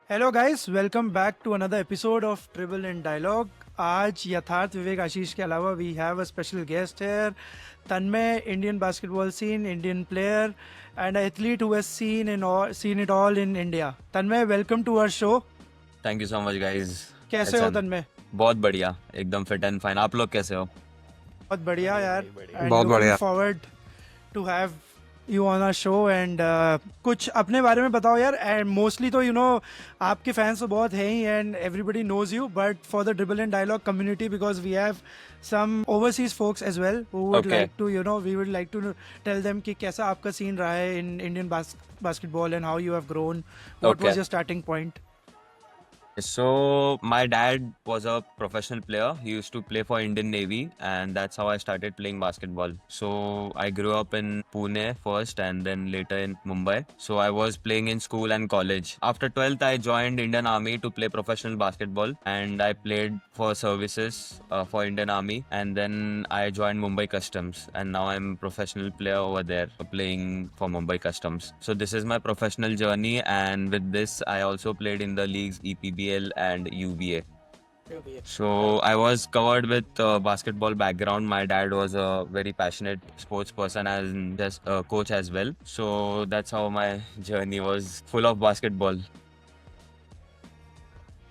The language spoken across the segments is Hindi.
Hello guys, welcome back to another episode of dribble in dialogue. आज यथार्थ विवेक आशीष के अलावा we have a special guest here, Tanmay, Indian basketball scene, Indian player and athlete who has seen it all in India. Tanmay, welcome to our show. Thank you so much guys. कैसे हो एहसन, तन्मय? बहुत बढ़िया, एकदम फिट एंड फाइन। आप लोग कैसे हो? बहुत बढ़िया बढ़िया यार, भाई बढ़िया। एंड बहुत लुकिंग बढ़िया। Forward to have you on our show. And कुछ अपने बारे में बताओ यार। एंड मोस्टली तो आपके फैंस तो बहुत हैं ही, and everybody knows you, but for the dribble and dialogue community, because we have some overseas folks as well who would okay, like to we would like to tell them कि कैसा आपका सीन रहा है in Indian basketball and how you have grown, what okay. Was your starting point? So my dad was a professional player. He used to play for Indian Navy, and that's how I started playing basketball. So I grew up in Pune first, and then later in Mumbai. So I was playing in school and college. After 12th, I joined Indian Army to play professional basketball, and I played for services for Indian Army, and then I joined Mumbai Customs, and now I'm a professional player over there, playing for Mumbai Customs. So this is my professional journey, and with this, I also played in the leagues EPBL and UBA. So I was covered with basketball background. My dad was a very passionate sports person and just a coach as well. So that's how my journey was, full of basketball.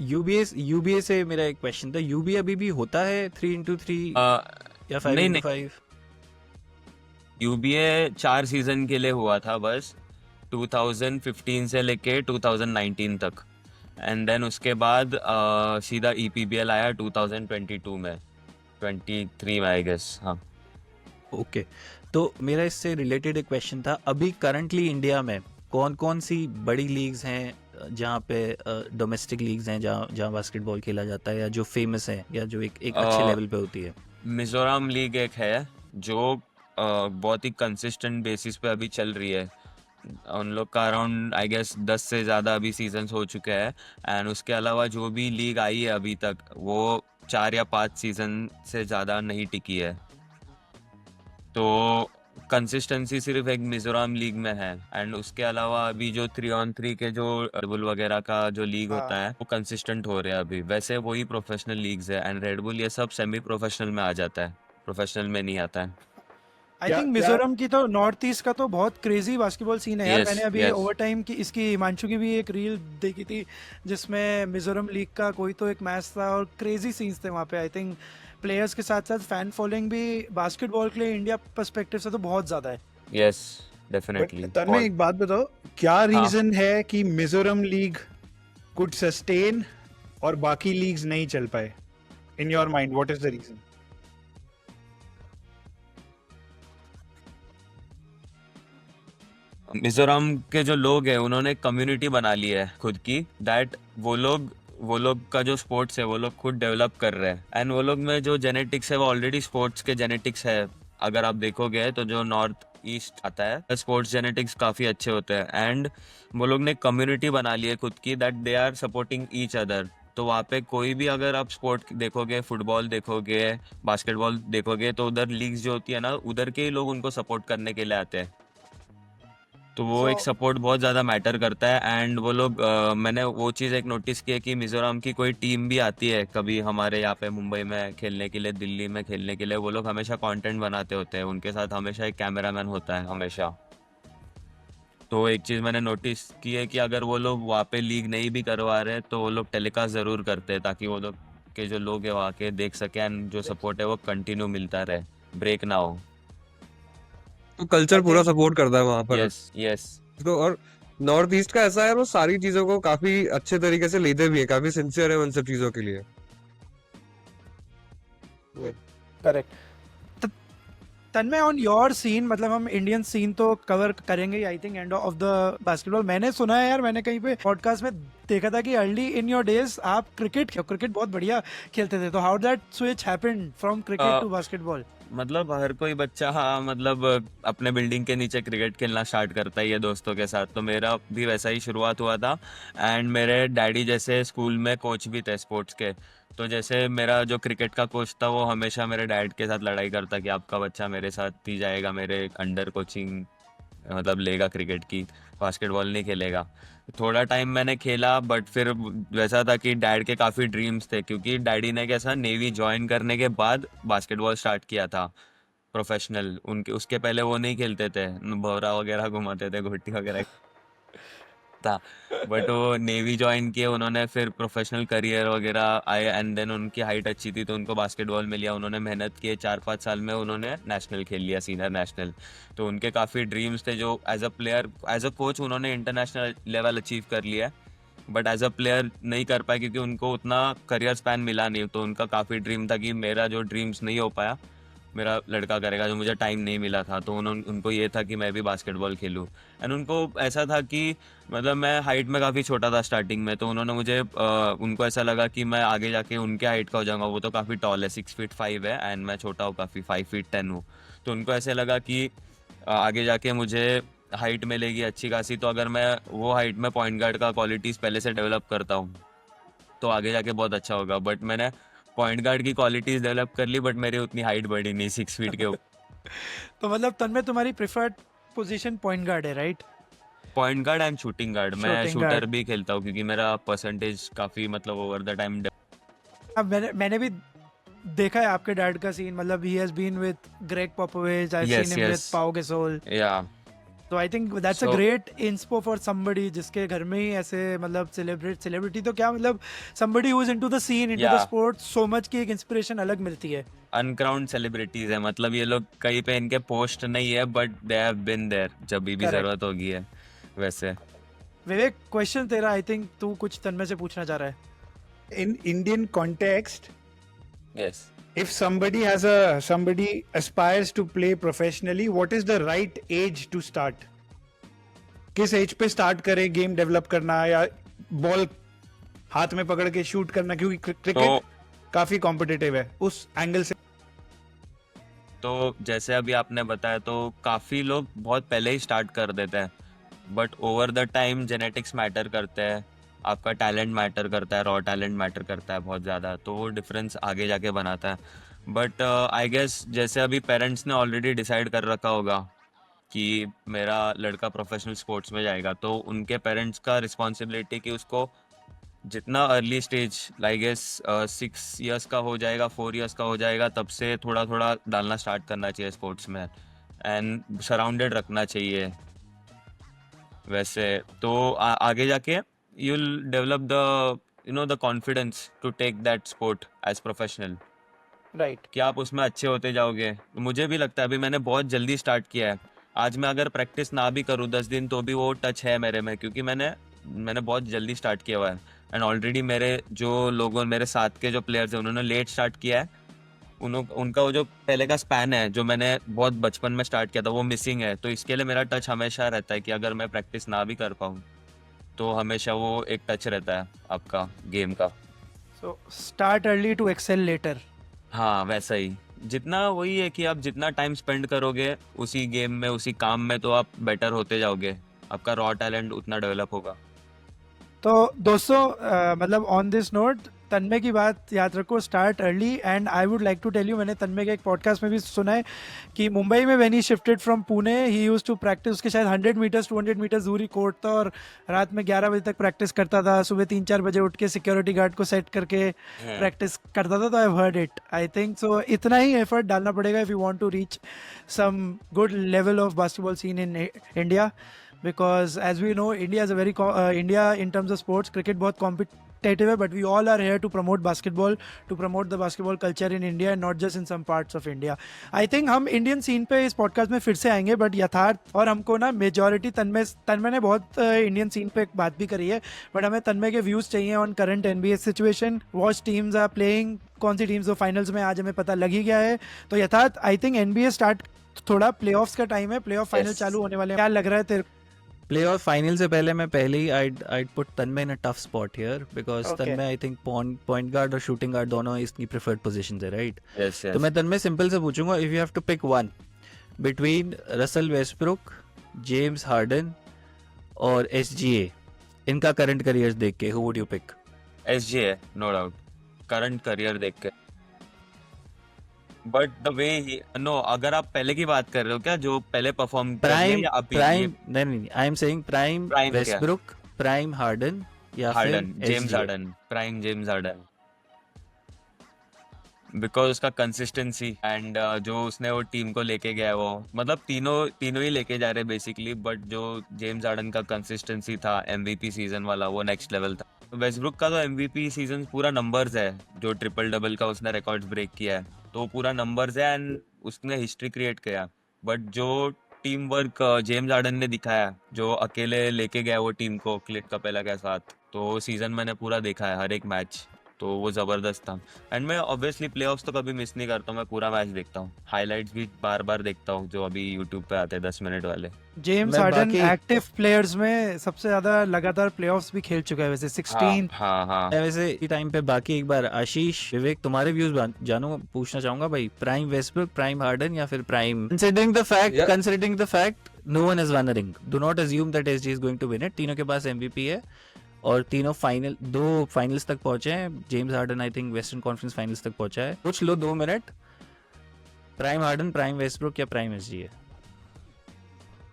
यूबीए से मेरा एक क्वेश्चन था। यूबीए अभी भी होता है 3x3 uh, या नहीं 5x5? UBA 4 सीजन के लिए हुआ था बस, 2015 से लेके 2019 तक। एंड देन उसके बाद सीधा EPBL आया 2022 में, 23 में आई गेस। हाँ, ओके, तो मेरा इससे रिलेटेड एक क्वेश्चन था। अभी करंटली इंडिया में कौन कौन सी बड़ी लीग्स हैं जहाँ पे डोमेस्टिक लीग्स हैं जहाँ जहाँ बास्केटबॉल खेला जाता है, या जो फेमस है या जो एक अच्छे लेवल पे होती है? मिजोरम लीग एक है जो बहुत ही कंसिस्टेंट बेसिस पे अभी चल रही है। उन लोग का अराउंड आई गेस 10 से ज़्यादा अभी सीजन्स हो चुके हैं। एंड उसके अलावा जो भी लीग आई है अभी तक, वो 4 या 5 सीजन से ज़्यादा नहीं टिकी है। तो कंसिस्टेंसी सिर्फ एक मिजोरम लीग में है। एंड उसके अलावा अभी जो 3-on-3 के जो रेडबुल वगैरह का जो लीग होता है, वो कंसिस्टेंट हो रहे हैं अभी। वैसे वही प्रोफेशनल लीग्स है, एंड रेडबुल ये सब सेमी प्रोफेशनल में आ जाता है, प्रोफेशनल में नहीं आता है। आई क्या थिंक क्या मिजोरम की तो नॉर्थ ईस्ट का तो बहुत क्रेजी बास्केटबॉल सीन है यार। यस, मैंने अभी यस। ओवर टाइम की इसकी हिमांशु की भी एक रील देखी थी, जिसमें मिजोरम लीग का कोई तो एक मैच था और क्रेजी सीन्स थे वहाँ पे। आई थिंक प्लेयर्स के साथ साथ फैन फॉलोइंग भी बास्केटबॉल के लिए इंडिया पर्सपेक्टिव से तो बहुत ज़्यादा है। यस, बट डेफिनेटली तन्मय, बहुत। एक बात बताओ, क्या हाँ, रीजन है कि मिजोरम लीग कुड सस्टेन और बाकी लीग्स नहीं चल पाए? In your mind what is the reason? Mizoram के जो लोग हैं उन्होंने कम्युनिटी बना ली है खुद की, दैट वो लोग का जो स्पोर्ट्स है वो लोग खुद डेवलप कर रहे हैं। एंड वो लोग में जो जेनेटिक्स है वो ऑलरेडी स्पोर्ट्स के जेनेटिक्स है। अगर आप देखोगे तो जो नॉर्थ ईस्ट आता है, स्पोर्ट्स जेनेटिक्स काफ़ी अच्छे होते हैं। एंड वो लोग ने कम्युनिटी बना ली है खुद की, that they are supporting each other. तो वहाँ पे कोई भी अगर आप स्पोर्ट देखोगे, फुटबॉल देखोगे, बास्केटबॉल देखोगे, तो उधर लीग्स जो होती है ना, उधर के ही लोग उनको सपोर्ट करने के लिए आते हैं। तो वो सो एक सपोर्ट बहुत ज़्यादा मैटर करता है। एंड वो लोग मैंने वो चीज़ एक नोटिस की है कि मिज़ोरम की कोई टीम भी आती है कभी हमारे यहाँ पे मुंबई में खेलने के लिए, दिल्ली में खेलने के लिए, वो लोग हमेशा कंटेंट बनाते होते हैं। उनके साथ हमेशा एक कैमरामैन होता है हमेशा। तो एक चीज़ मैंने नोटिस की है कि अगर वो लोग वहाँ पे लीग नहीं भी करवा रहे तो वो लोग टेलीकास्ट ज़रूर करते हैं, ताकि वो लोग के जो लोग हैं वहाँ के देख सकें, एंड जो सपोर्ट है वो कंटिन्यू मिलता रहे, ब्रेक ना हो। तो कल्चर आई पूरा थिंक सपोर्ट करता है वहां पर यस, यस। तो। और नॉर्थ ईस्ट का ऐसा है, वो सारी चीजों को काफी अच्छे तरीके से लेते भी है, काफी सिंसियर है उन सब चीजों के लिए। Correct. Tanmay, on your scene, मतलब हम इंडियन सीन तो कवर करेंगे I think end of the basketball. मैंने सुना है यार, मैंने कहीं पे पॉडकास्ट में देखा था कि अर्ली इन योर डेज आप क्रिकेट बहुत बढ़िया खेलते थे। तो how that switch happened from cricket to basketball? मतलब हर कोई बच्चा, हाँ, मतलब अपने बिल्डिंग के नीचे क्रिकेट खेलना स्टार्ट करता ही है दोस्तों के साथ। तो मेरा भी वैसा ही शुरुआत हुआ था। एंड मेरे डैडी जैसे स्कूल में कोच भी थे स्पोर्ट्स के। तो जैसे मेरा जो क्रिकेट का कोच था वो हमेशा मेरे डैड के साथ लड़ाई करता कि आपका बच्चा मेरे साथ ही जाएगा, मेरे अंडर कोचिंग मतलब लेगा क्रिकेट की, बास्केटबॉल नहीं खेलेगा। थोड़ा टाइम मैंने खेला बट फिर वैसा था कि डैड के काफ़ी ड्रीम्स थे, क्योंकि डैडी ने कैसा नेवी ज्वाइन करने के बाद बास्केटबॉल स्टार्ट किया था प्रोफेशनल। उनके उसके पहले वो नहीं खेलते थे, भौरा वगैरह घुमाते थे, घुट्टी वगैरह था। बट वो नेवी ज्वाइन किए उन्होंने, फिर प्रोफेशनल करियर वगैरह आए एंड देन उनकी हाइट अच्छी थी तो उनको बास्केटबॉल में लिया। उन्होंने मेहनत किए, 4-5 साल में उन्होंने नेशनल खेल लिया, सीनियर नेशनल। तो उनके काफ़ी ड्रीम्स थे जो as a player, as a coach उन्होंने इंटरनेशनल लेवल अचीव कर लिया, बट एज अ प्लेयर नहीं कर पाए क्योंकि उनको उतना करियर स्पैन मिला नहीं। तो उनका काफ़ी ड्रीम था कि मेरा जो ड्रीम्स नहीं हो पाया मेरा लड़का करेगा, जो मुझे टाइम नहीं मिला था। तो उनको ये था कि मैं भी बास्केटबॉल खेलूँ। एंड उनको ऐसा था कि मतलब मैं हाइट में काफ़ी छोटा था स्टार्टिंग में, तो उन्होंने मुझे उनको ऐसा लगा कि मैं आगे जाके उनके हाइट का हो जाऊंगा। वो तो काफ़ी टॉल है, 6 फीट 5 है एंड मैं छोटा हूँ काफ़ी, 5 फीट 10 हूँ। तो उनको ऐसे लगा कि आगे जाके मुझे हाइट मिलेगी अच्छी खासी, तो अगर मैं वो हाइट में पॉइंट गार्ड का क्वालिटीज़ पहले से डेवलप करता हूँ तो आगे जाके बहुत अच्छा होगा। बट मैंने पॉइंट गार्ड की क्वालिटीज़ डेवलप कर ली, बट मेरी उतनी हाइट बढ़ी नहीं 6 फीट के ऊपर। तो मतलब तन्मय तुम्हारी प्रिफर्ड पोजीशन पॉइंट गार्ड है, right? Point guard and shooting guard, मैं शूटिंग शूटर गार्ड। भी खेलता हूँ क्योंकि मेरा परसेंटेज काफ़ी मतलब ओवर द टाइम। अब मैंने भी देखा है आपके डैड का सीन, मतलब ही has been with Greg Popovich, I seen Yes, him with yes. Pau Gasol. Yeah. तो I think that's a So- great inspo for somebody जिसके घर में ही ऐसे मतलब सेलिब्रिटी तो क्या मतलब somebody who is into the scene, into the Yeah. Sport so much की एक इंस्पिरेशन अलग मिलती है। अनक्राउंड सेलिब्रिटीज है, मतलब ये लोग कहीं पे इनके पोस्ट नहीं है but they have been there जब भी Correct. जरूरत होगी है वैसे। विवेक, क्वेश्चन तेरा, आई थिंक तू कुछ तन्मय से पूछना चाह रहा है। In Indian context, yes if somebody aspires to play professionally, what is the right age to start? किस एज पे स्टार्ट करें गेम डेवलप करना या बॉल हाथ में पकड़ के शूट करना, क्योंकि क्रिकेट काफी कॉम्पिटिटिव है उस एंगल से। तो जैसे अभी आपने बताया तो काफ़ी लोग बहुत पहले ही स्टार्ट कर देते हैं, but over the time genetics matter करते हैं, आपका टैलेंट मैटर करता है, रॉ टैलेंट मैटर करता है बहुत ज़्यादा, तो वो डिफरेंस आगे जाके बनाता है। बट आई गेस जैसे अभी पेरेंट्स ने ऑलरेडी डिसाइड कर रखा होगा कि मेरा लड़का प्रोफेशनल स्पोर्ट्स में जाएगा, तो उनके पेरेंट्स का रिस्पॉन्सिबिलिटी कि उसको जितना early stage like guess 6 years का हो जाएगा, 4 इयर्स का हो जाएगा, तब से थोड़ा थोड़ा डालना स्टार्ट करना चाहिए स्पोर्ट्स में एंड सराउंडेड रखना चाहिए वैसे। तो आगे जाके you will develop the confidence to take that sport as professional, right. कि आप उसमें अच्छे होते जाओगे। मुझे भी लगता है अभी मैंने बहुत जल्दी स्टार्ट किया है, आज मैं अगर प्रैक्टिस ना भी करूँ 10 दिन तो भी वो टच है मेरे में, क्योंकि मैंने बहुत जल्दी स्टार्ट किया हुआ है। एंड ऑलरेडी मेरे जो लोगों, मेरे साथ के जो प्लेयर्स हैं उन्होंने लेट स्टार्ट किया है, उनका वो जो पहले का स्पैन है जो मैंने बहुत बचपन में स्टार्ट किया था वो मिसिंग है। तो इसके लिए मेरा टच हमेशा रहता है कि अगर मैं प्रैक्टिस ना भी कर पाऊँ तो हमेशा वो एक टच रहता है आपका गेम का। So start early to excel later. हाँ वैसा ही, जितना वही है कि आप जितना टाइम स्पेंड करोगे उसी गेम में, उसी काम में, तो आप बेटर होते जाओगे, आपका रॉ टैलेंट उतना डेवलप होगा। तो दोस्तों मतलब ऑन दिस नोट तन्मय की बात याद रखो, start early. And I would like to tell you, मैंने तन्मय के एक पॉडकास्ट में भी सुना है कि मुंबई में when he shifted from Pune he use to practice, उसके शायद 100 मीटर्स 200 मीटर्स दूरी कोर्ट था और रात में 11 बजे तक प्रैक्टिस करता था, सुबह 3-4 बजे उठ के सिक्योरिटी गार्ड को सेट करके प्रैक्टिस करता था। तो I heard it, I think so इतना ही एफर्ट डालना पड़ेगा if you want to reach some good level of basketball scene in India, because as we know India is a very India in terms of sports, cricket बहुत competitive है, but we all are here to promote basketball, to promote the basketball culture in India and not just in some parts of India. I think हम इंडियन सीन पे इस पॉडकास्ट में फिर से आएंगे, बट यथार्थ और हमको ना मेजॉरिटी तन्मय ने बहुत इंडियन सीन पे एक बात भी करी है, बट हमें तन्मय के व्यूज चाहिए on current NBA situation, watch teams are playing, कौन सी टीम्स वो फाइनल्स में आज हमें पता लग ही गया है। तो यथार्थ आई थिंक NBA स्टार्ट, थोड़ा प्लेऑफ्स का टाइम है, प्लेऑफ फाइनल Yes. चालू होने वाले हैं, क्या लग रहा है तेरे? प्लेऑफ फाइनल से पहले मैं पहले ही I'd put Tanmay in a tough spot here because Okay. Tanmay I think point guard और शूटिंग गार्ड दोनों इसकी प्रेफर्ड पोजीशंस है, राइट? यस तो मैं तन्मय सिंपल से पूछूंगा, if you have to pick one between Russell Westbrook, James Harden और SGA, इनका करंट करियर देख के who would you pick? SGA no doubt, current career देख के। बट द वे नो, अगर आप पहले की बात कर रहे हो क्या, जो पहले परफॉर्म कर रहे हैं प्राइम या अभी? प्राइम नहीं नहीं, I am saying prime prime क्या? वेस्टब्रुक, प्राइम हार्डन या फिर Harden, James SGA. Harden, prime James Harden. Because उसका कंसिस्टेंसी एंड जो उसने वो टीम को लेके गया है, वो मतलब तीनों तीनों ही लेके जा रहे हैं बेसिकली, बट जो जेम्स हार्डन का कंसिस्टेंसी था एमवीपी सीजन वाला, वो नेक्स्ट लेवल था। वेस्टब्रुक का तो एमवीपी सीजन पूरा नंबर्स है, जो ट्रिपल डबल का उसने रिकॉर्ड्स ब्रेक किया है, तो वो पूरा नंबर्स है एंड उसने हिस्ट्री क्रिएट किया। बट जो टीम वर्क जेम्स हार्डन ने दिखाया, जो अकेले लेके गया वो टीम को क्लिंट कपेला के साथ, तो सीजन मैंने पूरा देखा है, हर एक मैच, तो वो जबरदस्त था। एंड मैं ऑब्वियसली प्लेऑफ्स तो कभी मिस नहीं करता हूँ, मैं पूरा मैच देखता हूँ, हाइलाइट्स भी बार बार देखता हूँ जो अभी यूट्यूब पे आते हैं 10 मिनट वाले। जेम्स मैं हार्डन बाकी एक्टिव प्लेयर्स में सबसे ज्यादा लगातार प्लेऑफ्स भी खेल चुका है वैसे, हाँ 16। हाँ हाँ। मैं वैसे इसी टाइम पे बाकी एक बार आशीष विवेक तुम्हारे व्यूज जानू पूछना चाहूंगा भाई, प्राइम वेस्टब्रुक, प्राइम हार्डन या फिर prime, Yeah. Considering the fact no one has won a ring, do not assume that SG is going to win it, तीनों के पास एमवीपी है और तीनों दो फाइनल्स तक पहुंचे हैं। James harden I think western conference finals तक पहुंचा है। पूछ लो 2 minute, prime harden, prime Westbrook या प्राइम एसजी है?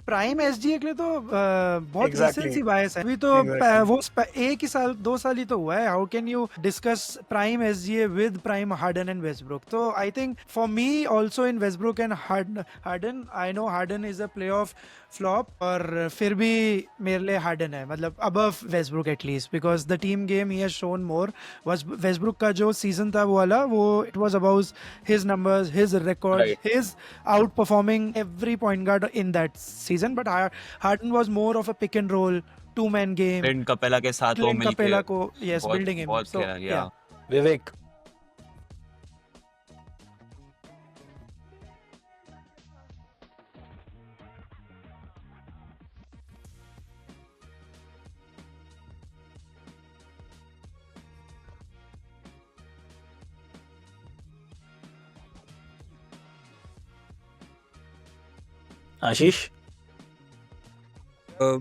प्राइम एसजीए के लिए तो बहुत Exactly. रिसेंसी बायस है अभी तो। Exactly. वो एक ही साल 2 साल ही तो हुआ है। How can you discuss prime SGA with prime Harden and Westbrook? तो I think for me also in Westbrook and Harden, I know Harden is a playoff flop, और फिर भी मेरे लिए हार्डन है, मतलब above Westbrook at least, because the team game ही हैज शोन मोर। वेस्टब्रुक का जो सीजन था वो वाला, वो it was about his numbers, his record, Right. His out performing every point guard in that season, but Harden was more of a pick and roll, two-man game. Clint Capela के साथ वो Clint मिलके Capella को, yes, बहुत building him. बहुत So खेला, yeah. विवेक आशीष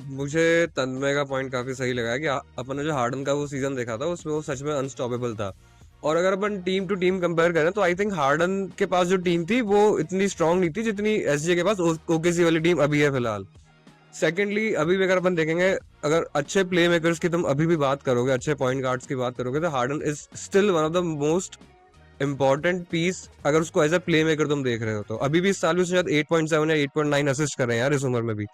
मुझे तन्मय का पॉइंट काफी सही लगा कि अपन ने जो हार्डन का वो सीजन देखा था उसमें वो सच में अनस्टॉपेबल था। और अगर अपन टीम टू टीम कंपेयर करें तो आई थिंक हार्डन के पास जो टीम थी वो इतनी स्ट्रांग नहीं थी जितनी एसजी के पास ओकेसी वाली टीम अभी है फिलहाल। सेकेंडली अभी भी अगर अपन देखेंगे, अगर अच्छे प्ले मेकर्स की तुम अभी भी बात करोगे, अच्छे पॉइंट गार्ड्स की बात करोगे, तो Harden is still one of the most important piece. अगर उसको एज अ प्ले मेकर तुम देख रहे हो तो अभी भी इस साल भी उसने शायद 8.7 या 8.9 असिस्ट कर रहे हैं यार इस उम्र में भी।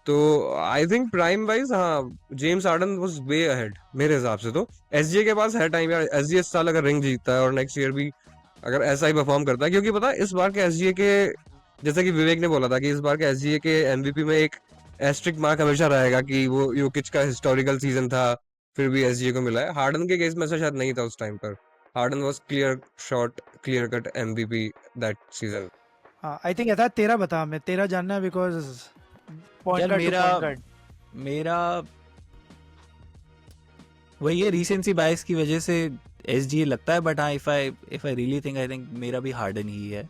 तो आई थिंक प्राइम वाइज हाँ, James harden was way ahead मेरे हिसाब से। तो एसजीए के पास है टाइम यार, एसजीए इस साल अगर रिंग जीतता है और नेक्स्ट ईयर भी अगर ऐसा ही परफॉर्म करता है, क्योंकि पता है इस बार के एसजीए के, जैसा कि विवेक ने बोला था कि इस बार के एसजीए के एमवीपी में एक एस्ट्रिक मार्क हमेशा रहेगा कि वो योकिच का हिस्टोरिकल सीजन था फिर भी एसजीए को मिला है। हार्डन के केस में ऐसा शायद नहीं था उस टाइम पर। Harden was clear shot, clear cut MVP that season. हाँ, आई थिंक यथा तेरा बता, हमें तेरा जानना है, बिकॉज पॉइंट यार गार्ड टू मेरा पॉइंट गार्ड। मेरा वही है, रीसेंसी बायस की वजह से एसजीए लगता है, बट हाँ if I really think, I think मेरा भी हार्डन ही है,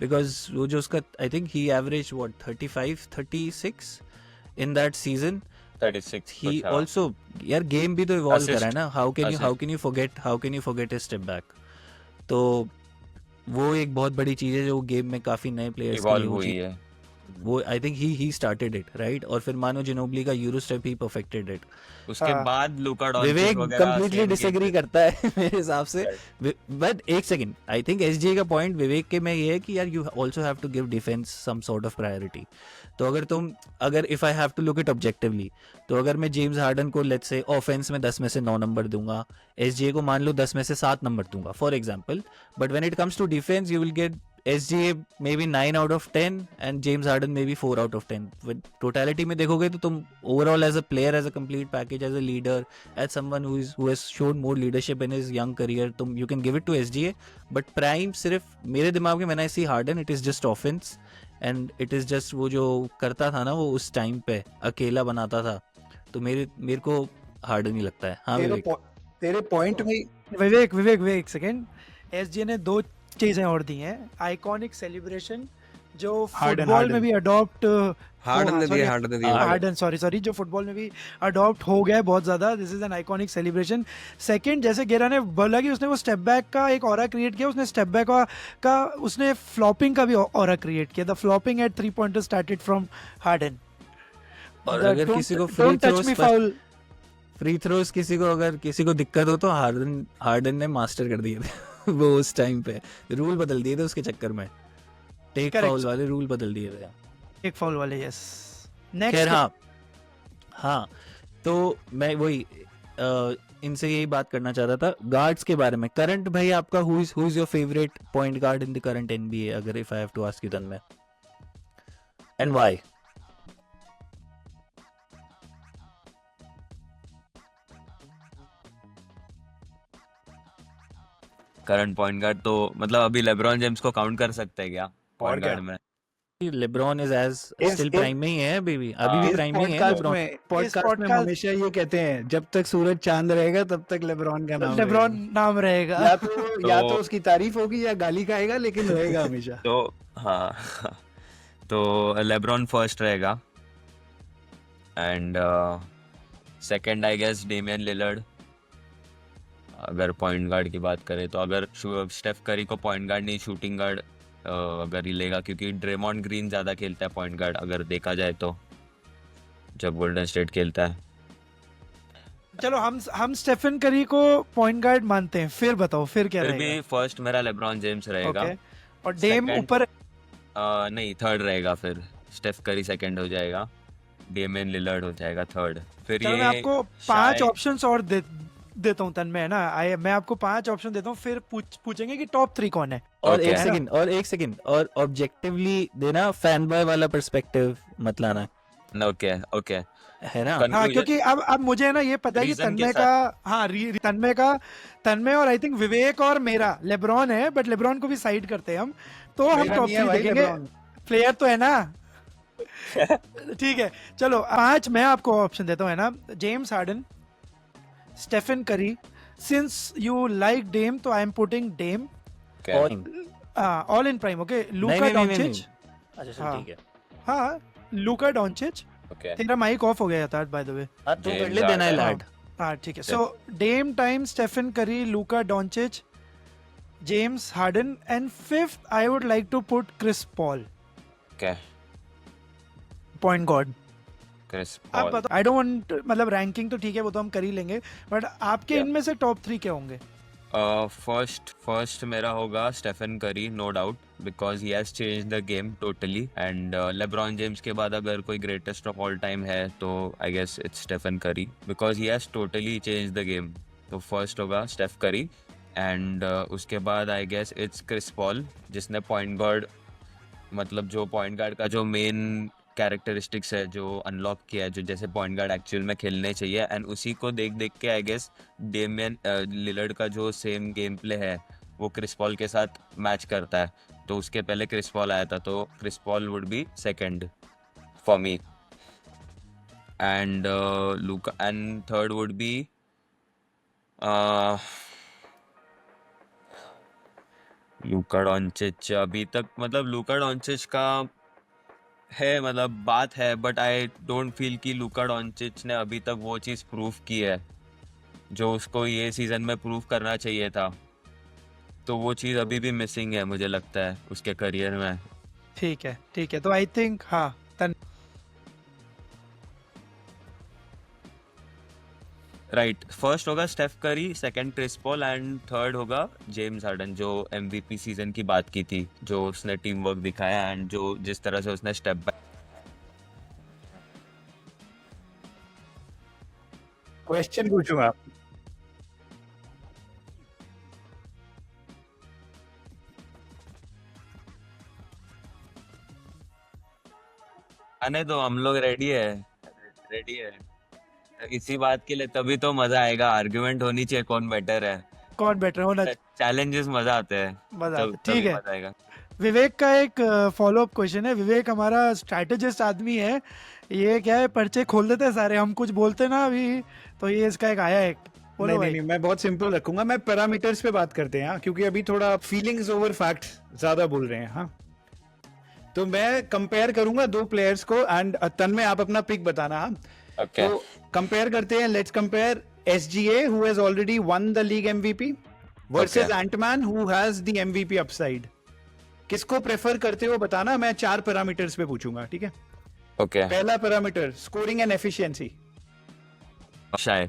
बिकॉज वो जो उसका I think he average what 35-36 in that season. 36 ही कुछ, हाँ। ऑल्सो यार गेम भी तो इवॉल्व Assist. करा है ना, how can you forget his step back. तो वो एक बहुत बड़ी चीज है जो गेम में काफी नए प्लेयर्स के लिए इवॉल्व हो हुई है। वो I think he started it right, और फिर मानो जिनोबली का euro step he perfected it. उसके हाँ। बाद लूका डॉन्चिच विवेक वगैरह कंप्लीटली same डिसएग्री game करता है मेरे हिसाब से, Right. बट एक सेकंड, आई थिंक एसजीए का पॉइंट विवेक के में ये है कि यार you also have to give defence some sort of priority. तो अगर if I have to look it objectively, तो अगर मैं जेम्स हार्डन को लेट्स से ऑफेंस में 10 में से 9 नंबर दूंगा, एसजीए को मान लो 10 में से 7 नंबर दूंगा for example, but when it comes to defence you will get SGA maybe 9 out of 10 and James Harden maybe 4 out of 10. With totality में देखोगे तो तुम overall as a player, as a complete package, as a leader, as someone who has shown more leadership in his young career, तुम you can give it to SGA. But prime सिर्फ मेरे दिमाग में when I see Harden it is just offense and it is just वो जो करता था ना वो उस टाइम पे अकेला बनाता था, तो मेरे को Harden ही लगता है। हाँ विवेक, तेरे पॉइंट में विवेक एक सेकेंड। एसजी ने 2 चीजें और दी हैं, आइकॉनिक सेलिब्रेशन जो Harden, फुटबॉल में Harden. भी अडॉप्ट हार्डन ने दिया, हार्डन ने दिया। हार्डन, सॉरी, जो फुटबॉल में भी अडॉप्ट हो गया है बहुत ज्यादा। This is an iconic celebration. Second, जैसे गेरा ने बोला कि उसने वो स्टेप बैक का एक ऑरा क्रिएट किया, उसने स्टेप बैक का उसने फ्लॉपिंग का भी ऑरा क्रिएट किया। The flopping at 3 pointer started from Harden. और अगर किसी को free don't touch me foul, free throws अगर किसी को दिक्कत हो तो हार्डन ने मास्टर कर दिए थे वो उस टाइम पे रूल बदल दिए थे उसके चक्कर में, टेक Correct. फाउल वाले रूल बदल दिए थे। एक फाउल वाले, यस। खैर नेक्स्ट, हाँ तो मैं वही इनसे यही बात करना चाह रहा था गार्ड्स के बारे में। करंट भाई आपका who is your favourite point guard in the current NBA, अगर if I have to ask you Tanmay, and why? Current point guard तो मतलब अभी लेब्रॉन जेम्स को काउंट कर सकते हैं क्या पॉइंट क्या? गार्ड में? लेब्रॉन इज एज स्टिल इस- प्राइम में ही है अभी भी इस प्राइम में ही है podcast लेब्रॉन। में podcast में podcast- हमेशा ये कहते हैं जब तक सूरज चांद रहेगा तब तक लेब्रॉन का नाम लेब्रॉन नाम रहेगा। रहेगा। या तो उसकी तारीफ होगी या गाली खाएगा, लेकिन रहेगा हमेशा। तो हाँ तो लेब्रॉन फर्स्ट रहेगा and second I guess Damian Lillard. अगर पॉइंट गार्ड की बात करें तो अगर स्टेफ करी को पॉइंट गार्ड नहीं शूटिंग गार्ड अगर ही लेगा, क्योंकि ड्रेमॉन्ड ग्रीन ज़्यादा खेलता है पॉइंट गार्ड अगर देखा जाए तो जब गोल्डन स्टेट खेलता है। चलो हम स्टेफन करी को पॉइंट गार्ड मानते हैं, फिर बताओ फिर क्या फिर रहेगा? भी फर्स्ट मेरा लेब्रॉन जेम्स रहेगा। ओके, और डेम Second, ऊपर। नहीं थर्ड रहेगा, फिर स्टेफ करी सेकंड हो जाएगा, डेमियन लिलर्ड हो जाएगा थर्ड। फिर चलो ये मैं आपको 5 शायद- ऑप्शंस और देता हूँ तन्मय, है ना। मैं आपको 5 ऑप्शन देता हूँ, फिर पूछेंगे कि टॉप 3 कौन है। और Okay. एक सेकंड और ऑब्जेक्टिवली देना, फैन बॉय वाला पर्सपेक्टिव मत लाना, ओके ओके है ना? हाँ, Conclusion- क्योंकि अब मुझे है ना ये पता है कि Reason के तन्मय का तन्मय और आई थिंक विवेक और मेरा लेब्रॉन है, बट लेब्रॉन को भी साइड करते हैं हम, तो हम मेरा टॉप नहीं है 3 भाई देखेंगे। LeBron। प्लेयर तो है ना। ठीक है, चलो 5 मैं आपको ऑप्शन देता हूँ, है ना। James Harden, Stephen Curry, since you like them तो I am putting them okay. और all in prime. Okay, Luka नहीं, डोंचिच। अच्छा चल हाँ। ठीक है। हाँ, लूका डोंचिच। Okay. तेरा माइक ऑफ हो गया था बाय द वे। हाँ तू कर James ले देना है Harden. लैड। हाँ ठीक है, सो dam time Stephen Curry, Luka Doncic, James Harden, and fifth I would like to put Chris Paul, Okay. Point guard. Chris आप Paul. बताओ, आई डोंट वांट, मतलब रैंकिंग तो ठीक है, वो तो हम कर ही लेंगे, बट आपके Yeah. इनमें से टॉप 3 क्या होंगे? फर्स्ट मेरा होगा Stephen Curry, no doubt, because he has change the game totally. And LeBron James के बाद अगर कोई ग्रेटेस्ट ऑफ ऑल टाइम है तो I guess it's Stephen Curry, because he has totally change the game. तो फर्स्ट होगा स्टेफ करी एंड उसके बाद I guess it's Chris Paul, जिसने पॉइंट गार्ड मतलब जो पॉइंट गार्ड का जो मेन कैरेक्टरिस्टिक्स है जो अनलॉक किया है, जो जैसे पॉइंट गार्ड एक्चुअल में खेलने चाहिए, एंड उसी को देख देख के आई गेस डेमियन लिलर्ड का जो सेम गेम प्ले है वो क्रिस पॉल के साथ मैच करता है। तो उसके पहले क्रिस पॉल आया था, तो Chris Paul would be second for me and Luka, and third would be Luka Doncic. अभी तक मतलब लूका डोंचिच का है, मतलब बात है, बट आई डोंट फील कि लूका डोंचिच ने अभी तक वो चीज़ प्रूव की है जो उसको ये सीज़न में प्रूव करना चाहिए था। तो वो चीज़ अभी भी मिसिंग है मुझे लगता है उसके करियर में। ठीक है, तो आई थिंक हाँ राइट, फर्स्ट होगा Steph Curry, second Chris Paul and third होगा जेम्स हार्डन, जो एमवीपी सीजन की बात की थी, जो उसने टीम वर्क दिखाया एंड जो जिस तरह से उसने स्टेप बाय क्वेश्चन पूछूंगा। आने दो, हम लोग रेडी है इसी बात के लिए, तभी तो मजा आएगा। आर्गुमेंट होनी चाहिए कौन बेटर है, कौन बेटर होना चैलेंजेस मजा आते हैं, मजा आता है। तभी ठीक है, मजा आएगा। विवेक का एक फॉलो अप क्वेश्चन है। विवेक हमारा स्ट्रैटेजिस्ट आदमी है, ये क्या है, पर्चे खोल देते हैं सारे, हम कुछ बोलते ना अभी, तो ये इसका एक आया है। बोलो नहीं, भाई। नहीं, मैं बहुत सिंपल रखूंगा। मैं पैरामीटर्स पे बात करते हैं, हाँ, क्योंकि अभी थोड़ा फीलिंग्स ओवर फैक्ट ज्यादा बोल रहे हैं। हाँ, तो मैं कंपेयर करूंगा दो प्लेयर्स को एंड तन में आप अपना पिक बताना. हाँ? Okay. तो कंपेयर करते हैं. Let's compare SGA who has already won the league MVP versus Okay. Ant-Man who has the MVP upside. किसको प्रेफर करते हो बताना. मैं 4 पैरामीटर्स पे पूछूंगा. ठीक है. Okay. पहला parameter scoring and efficiency. Shy.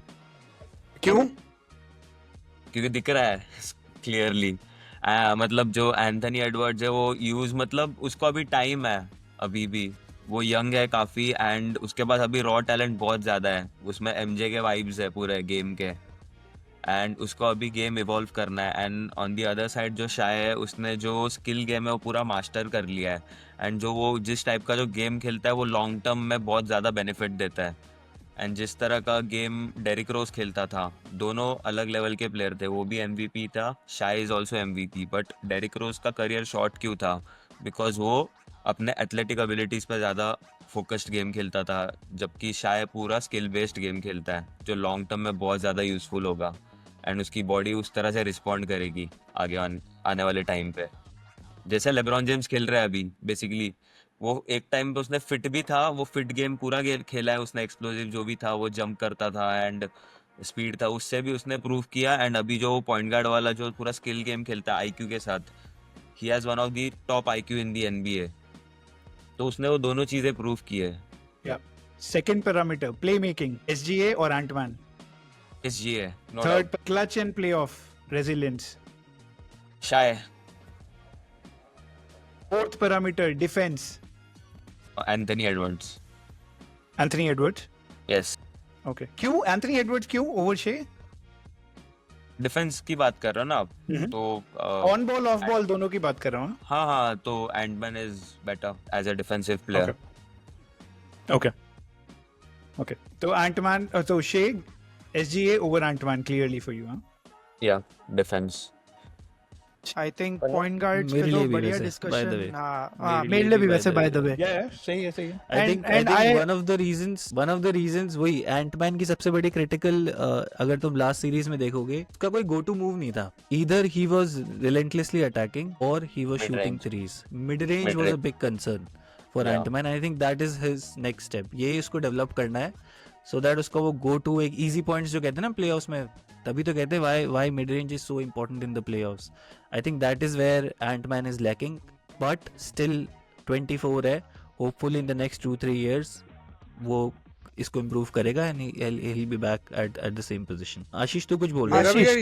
क्यों? क्योंकि दिख रहा है क्लियरली. मतलब जो एंथनी एडवर्ड्स है वो यूज मतलब उसको अभी टाइम है, अभी भी वो यंग है काफी एंड उसके पास अभी रॉ टैलेंट बहुत ज्यादा है. उसमें MJ के वाइब्स है पूरे गेम के एंड उसको अभी गेम इवॉल्व करना है. And on the other side जो शाय है उसने जो स्किल गेम है वो पूरा मास्टर कर लिया है एंड जो वो जिस टाइप का जो गेम खेलता है वो लॉन्ग टर्म में बहुत ज़्यादा बेनिफिट देता है. एंड जिस तरह का गेम डेरिक रोज खेलता था, दोनों अलग लेवल के प्लेयर थे. वो भी MVP था, Shai is also MVP. But Derrick Rose का करियर शॉर्ट क्यों था? बिकॉज वो अपने एथलेटिक एबिलिटीज़ पर ज़्यादा फोकस्ड गेम खेलता था, जबकि शाय पूरा स्किल बेस्ड गेम खेलता है जो लॉन्ग टर्म में बहुत ज़्यादा यूज़फुल होगा एंड उसकी बॉडी उस तरह से रिस्पॉन्ड करेगी आगे आने वाले टाइम पे. जैसे लेब्रॉन जेम्स खेल रहा है अभी बेसिकली, वो एक टाइम पे उसने फिट भी था, वो फिट गेम पूरा गेम खेला है उसने. एक्सप्लोसिव जो भी था वो जंप करता था एंड स्पीड था, उससे भी उसने प्रूव किया. एंड अभी जो पॉइंट गार्ड वाला जो पूरा स्किल गेम खेलता है IQ के साथ, he has one of the top IQ in the NBA. तो उसने वो दोनों चीज़ें प्रूव की है. Second parameter playmaking. SGA और Ant-Man. SGA. No third doubt. Clutch and playoff resilience. Shai. Fourth parameter defence. Anthony Edwards. Anthony Edwards. Yes. Okay. क्यों एंथनी एडवर्ड्स? क्यों ओवर शे? डिफेंस की बात कर रहे हो ना आप? तो ऑन बॉल ऑफ बॉल दोनों की बात कर रहा हूँ. हाँ, तो Ant Man is better as a defensive player. Okay. Okay. तो एंटमैन, तो Shai, SGA over Ant-Man clearly for you. या defence. I think point guards पे मेरे तो लिए भी बढ़िया वैसे, by the way. डिस्कशन. हाँ मेरे मेरे लिए लिए भी भी by वैसे the by way. the way. सही है. I think And one of the reasons वही एंटमैन की सबसे बड़ी क्रिटिकल, अगर तुम लास्ट सीरीज में देखोगे, उसका कोई गो टू मूव नहीं था. Either he was relentlessly attacking और he was shooting threes. Mid range was a big concern for Yeah. Antman. I think that is his next step. ये इसको डेवलप करना है सो दैट उसका वो गो टू एक इजी पॉइंट्स जो कहते हैं ना प्लेऑफ्स में, तभी तो कहते हैं why mid range is so important in the playoffs. I think that is where Ant Man is lacking. But still 24 है. Hopefully in the next 2-3 years वो इसको इम्प्रूव करेगा and he'll be back at the same position. Ashish तो कुछ बोल रहा है. मेरा भी आशीष। यार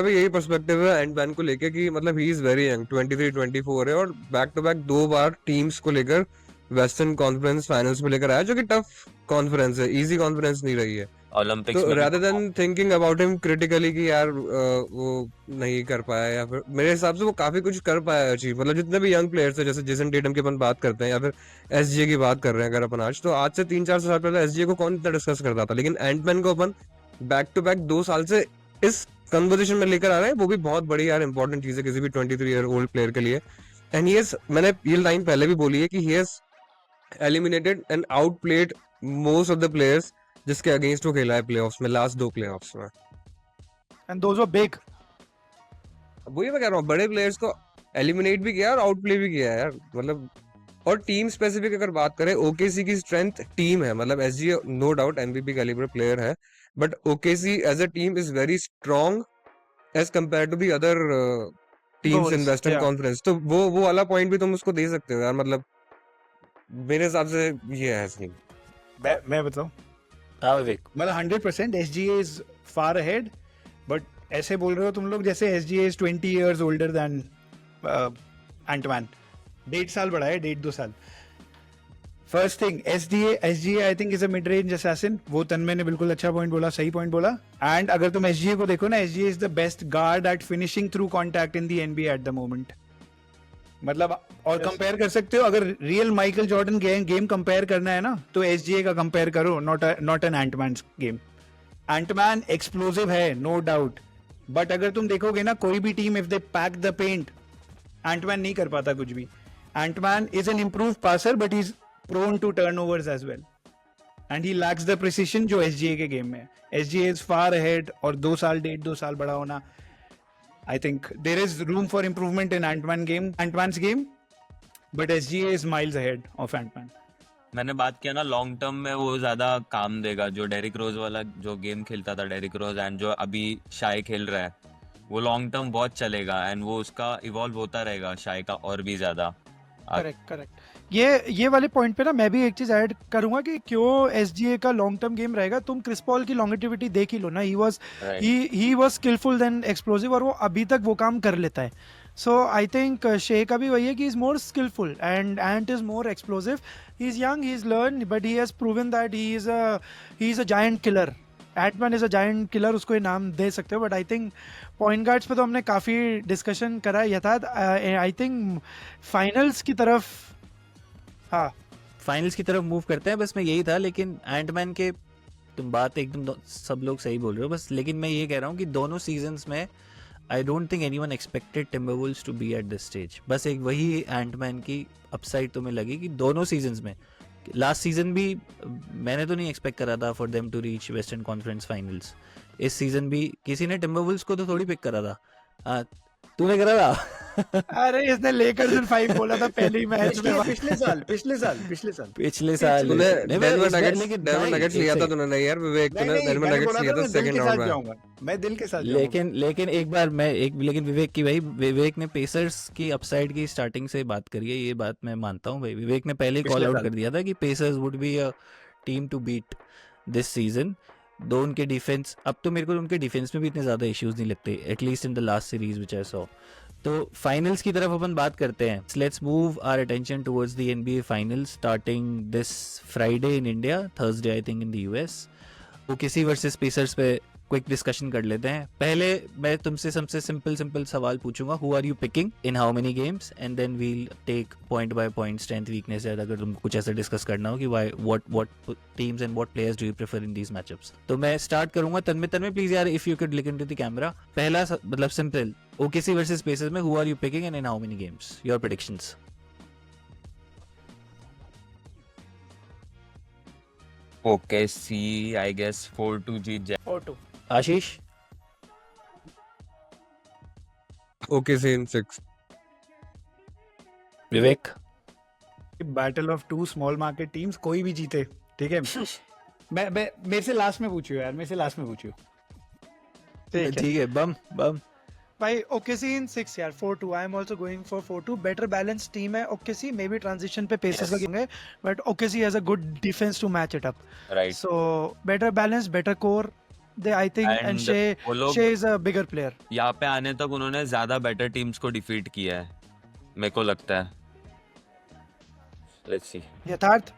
यही पर्सपेक्टिव है एंटमैन को लेके कि मतलब ही इज वेरी यंग, 23-24 है और बैक टू बैक 2 बार टीम्स को लेकर वेस्टर्न कॉन्फ्रेंस फाइनल्स में लेकर आया, जो कि टफ कॉन्फ्रेंस है, इजी कॉन्फ्रेंस नहीं रही है. ओलंपिक्स तो में rather than thinking about him critically कि यार वो नहीं कर पाया, या फिर मेरे हिसाब से वो काफी कुछ कर पाया अचीव. मतलब जितने भी यंग प्लेयर्स है, जैसे जेसन टेटम की अपन बात करते हैं या फिर SGA की बात कर रहे हैं अगर अपन आज, तो आज से 3-4 साल पहले SGA को कौन इतना डिस्कस करता था, लेकिन एंटमैन को अपन बैक टू बैक 2 साल से इस कन्वर्सेशन में लेकर आ रहे हैं. वो भी बहुत बड़ी यार इंपॉर्टेंट चीज है किसी भी 23-year-old प्लेयर के लिए. एंड ही मैंने ये लाइन पहले भी बोली है कि he has eliminated and outplayed most of the players जिसके अगेंस्ट वो खेला है प्लेऑफ्स में, लास्ट 2 प्लेऑफ्स में. And those were big. वही मैं कह रहा हूँ, बड़े प्लेयर्स को एलिमिनेट भी किया और आउटप्ले भी किया है यार. मतलब और टीम स्पेसिफिक अगर बात करें, OKC की स्ट्रेंथ टीम है. मतलब SGA no doubt MVP caliber player है, but OKC as a team is very strong as compare to the other teams in Goals, western yeah. Conference. तो वो वाला पॉइंट भी तुम उसको दे सकते हो यार. मतलब मेरे हिसाब से ये है सीन. मैं बताऊं, हाँ विवेक. मतलब 100% SGA is far ahead, but ऐसे बोल रहे हो तुम लोग जैसे SGA is 20 years older than Ant-Man. 1.5 साल बड़ा है, 1.5-2 साल. First thing, SGA I think is a mid range assassin. वो तन्मय ने बिल्कुल अच्छा पॉइंट बोला, सही पॉइंट बोला. एंड अगर तुम SGA को देखो ना, SGA is the best guard at finishing through contact in the NBA at the moment. मतलब और कंपेयर कर सकते हो, अगर real Michael Jordan game compare करना है ना, तो SGA का कंपेयर करो, not an Ant Man game. Ant Man explosive है, नो डाउट, बट अगर तुम देखोगे ना, कोई भी team if they pack the paint, Ant Man नहीं कर पाता कुछ भी. Ant Man is an improve passer, but is prone to turnovers as well, and he lacks the precision जो SGA के गेम में है. SGA is far ahead, और 2 साल 1.5-2 साल बड़ा होना. I think there is room for improvement in Ant-Man's game. but SGA is miles ahead of Ant-Man. मैंने बात किया ना, लॉन्ग टर्म में वो ज्यादा काम देगा। जो डेरिक रोज वाला जो गेम खेलता था डेरिक रोज, एंड जो अभी शाय खेल रहा है, वो लॉन्ग टर्म बहुत चलेगा एंड वो उसका इवॉल्व होता रहेगा शाय का और भी ज्यादा। करेक्ट। ये वाले पॉइंट पे ना मैं भी एक चीज ऐड करूंगा कि क्यों एसजीए का लॉन्ग टर्म गेम रहेगा। तुम क्रिस पॉल की लॉन्गेटिविटी देख ही लो ना, he was skilful than explosive, और वो अभी तक वो काम कर लेता है। सो आई थिंक शे का भी वही है कि is more skilful and Ant is more explosive. He is young, he is learn, but he has proven that he is a giant killer. Ant Man is a giant killer, उसको ये नाम दे सकते हो। But I think point guards पे तो हमने काफ़ी डिस्कशन करा है यथार्थ। आई थिंक फाइनल्स की तरफ, हाँ फाइनल्स की तरफ मूव करते हैं। बस मैं यही था, लेकिन एंटमैन के तुम बात एकदम सब लोग सही बोल रहे हो बस, लेकिन मैं ये कह रहा हूँ कि दोनों सीजन्स में I don't think anyone expected Timberwolves to be at this stage. बस एक वही एंटमैन की अपसाइड तुम्हें लगी कि दोनों सीजन्स में, लास्ट सीजन भी मैंने तो नहीं एक्सपेक्ट करा था for them to reach western conference finals. इस सीजन भी किसी ने टिम्बरवुल्व्स को तो थोड़ी पिक करा था। तूने करा था? अरे इसने लेकर्स इन 5 बोला था पहले ही मैच में। पिछले साल पिछले साल तूने नहीं, डेनवर लेकिन नगेट्स भाई, नगेट्स एक लिया था सेकंड। तूने, नहीं यार विवेक, नहीं, तूने नहीं, डेनवर मैंने नगेट्स बोला लिया था था मैं दिल सेकंड के राउंड साथ में। जाऊंगा, मैं दिल के साथ जाऊंगा। लेकिन एक बार मैं लेकिन विवेक की भाई, विवेक ने पेसर्स की अपसाइड की स्टार्टिंग से बात करी है, ये बात मैं मानता हूँ भाई। विवेक ने पहले पिछले कॉल आउट साल। कर दिया था कि Pacers would be a team to beat this season. दो उनके डिफेंस, अब तो मेरे को उनके डिफेंस में भी इतने ज़्यादा इश्यूज नहीं लगते, at least in the last series which I saw. तो फाइनल्स की तरफ अपन बात करते हैं। Let's move our attention towards the NBA finals starting this Friday in India, Thursday I think in the US. OKC versus Pacers पे क्विक डिस्कशन कर लेते हैं। पहले मैं तुमसे सबसे सिंपल सवाल पूछूंगा, who are you picking in how many games, and then we'll take point by point, strength weakness, अगर तुमको कुछ ऐसा डिस्कस करना हो कि why what teams and what players do you prefer in these matchups. तो मैं स्टार्ट करूंगा तन्मय प्लीज यार, if you could look into the camera. पहला मतलब सिंपल, ओकेसी वर्सेस पेसर्स में who are you picking and in how many games, your predictions. OKC I guess 4-2 जीत जाए। 4-2। Ashish? OKC in 6। Vivek? Battle of two small market teams, कोई भी जीते, ठीक है। मैं मेरे से लास्ट में पूछियो यार, मेरे से लास्ट में पूछियो। ठीक है, बम भाई ओकेसी इन 6 यार, 4-2। I am also going for 4-2। Better balance team है ओकेसी, मे बी ट्रांजिशन पे पेसर्स का गेम है, but OKC has a good defence to match it up. Right. So better balance, better core they, I think, and And वो लोग शे इज अ बिगर प्लेयर। यहाँ पे आने तक उन्होंने ज्यादा बेटर टीम्स को डिफीट किया है, मेरे को लगता है। Let's see. यथार्थ?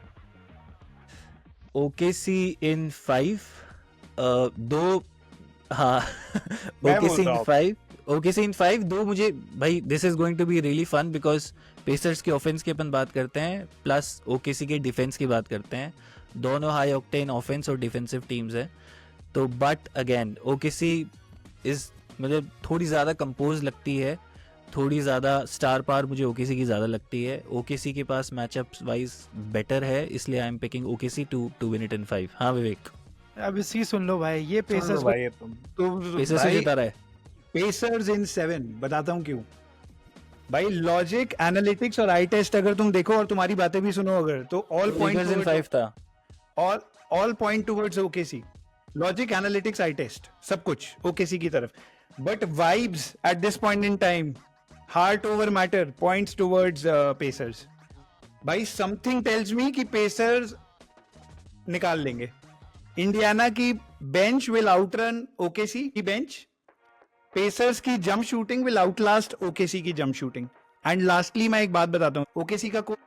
ओकेसी इन 5, दो, हाँ मैं ओकेसी बोलता इन हूँ। 5, ओकेसी इन 5 दो मुझे भाई, this is going to be really fun because Pacers की ऑफेंस की अपन बात करते हैं, प्लस ओकेसी के डिफेंस की बात करते हैं। दोनों हाई ऑक्टेन ऑफेंस और डिफेंसिव टीम्स हैं। तो बट अगेन ओकेसी इज मतलब थोड़ी ज़्यादा कंपोज लगती है, थोड़ी ज़्यादा स्टार पावर मुझे ओकेसी की ज़्यादा लगती है। ओकेसी के पास मैचअप्स वाइज बेटर है, इसलिए I am picking OKC to win it in 5। हाँ विवेक? अब इसी सुन लो भाई, ये पेसर्स भाई पेसर्स से जिता रहा है। पेसर्स इन 7, बताता हूँ क्यों। भाई लॉजिक, एनालिटिक्स और आई टेस्ट अगर तुम देखो और तुम्हारी बातें भी सुनो अगर, तो ऑल Lakers in 5 था। All point towards OKC. Logic, analytics, eye test, सब कुछ ओकेसी की तरफ। But vibes at this point in time, heart over matter, points towards Pacers. भाई समथिंग टेल्स मी कि पेसर्स निकाल लेंगे। इंडियाना की बेंच विल आउटरन ओकेसी की बेंच। पेसर्स की jump shooting will outlast OKC की जंप शूटिंग। एंड लास्टली मैं एक बात बताता हूं, ओकेसी का coach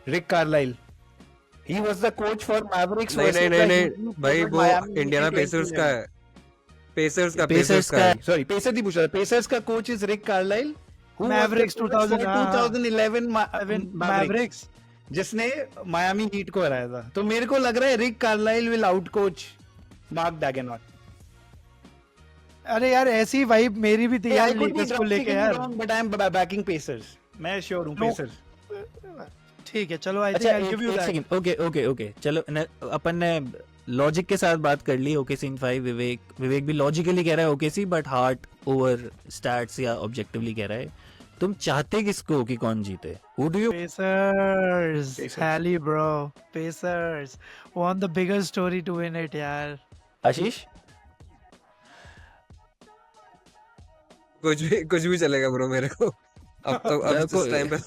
Rick Carlisle, he was the coach for Mavericks. नहीं भाई, वो इंडियाना पेसर्स का है, पेसर्स का है। सॉरी, पेसर नहीं पूछ रहा, पेसर्स का coach is Rick Carlisle, Mavericks 2011 Mavericks, जिसने मायामी हीट को हराया था। तो मेरे को लग रहा है Rick Carlisle will out coach Mark Daigneault. अरे यार ऐसी वाइब मेरी भी थी यार लेकर्स को लेके यार। But I am banking pacers, मैं श्योर हूं पेसर्स। ठीक है चलो, आई अच्छा थिंक आई गिव यू एक दैट। सेकंड, ओके चलो अपन ने लॉजिक के साथ बात कर ली। ओकेसी इन 5, विवेक भी लॉजिकली कह रहा है OKC, but heart over stats या ऑब्जेक्टिवली कह रहा है तुम चाहते किसको कि कौन जीते? Who do you Pacers. Pacers. Halley, bro. Pacers. Want the bigger story to win it, यार. आशीष? कुछ भी चलेगा ब्रो मेरे को। अब तो अब देखो, इस टाइम पे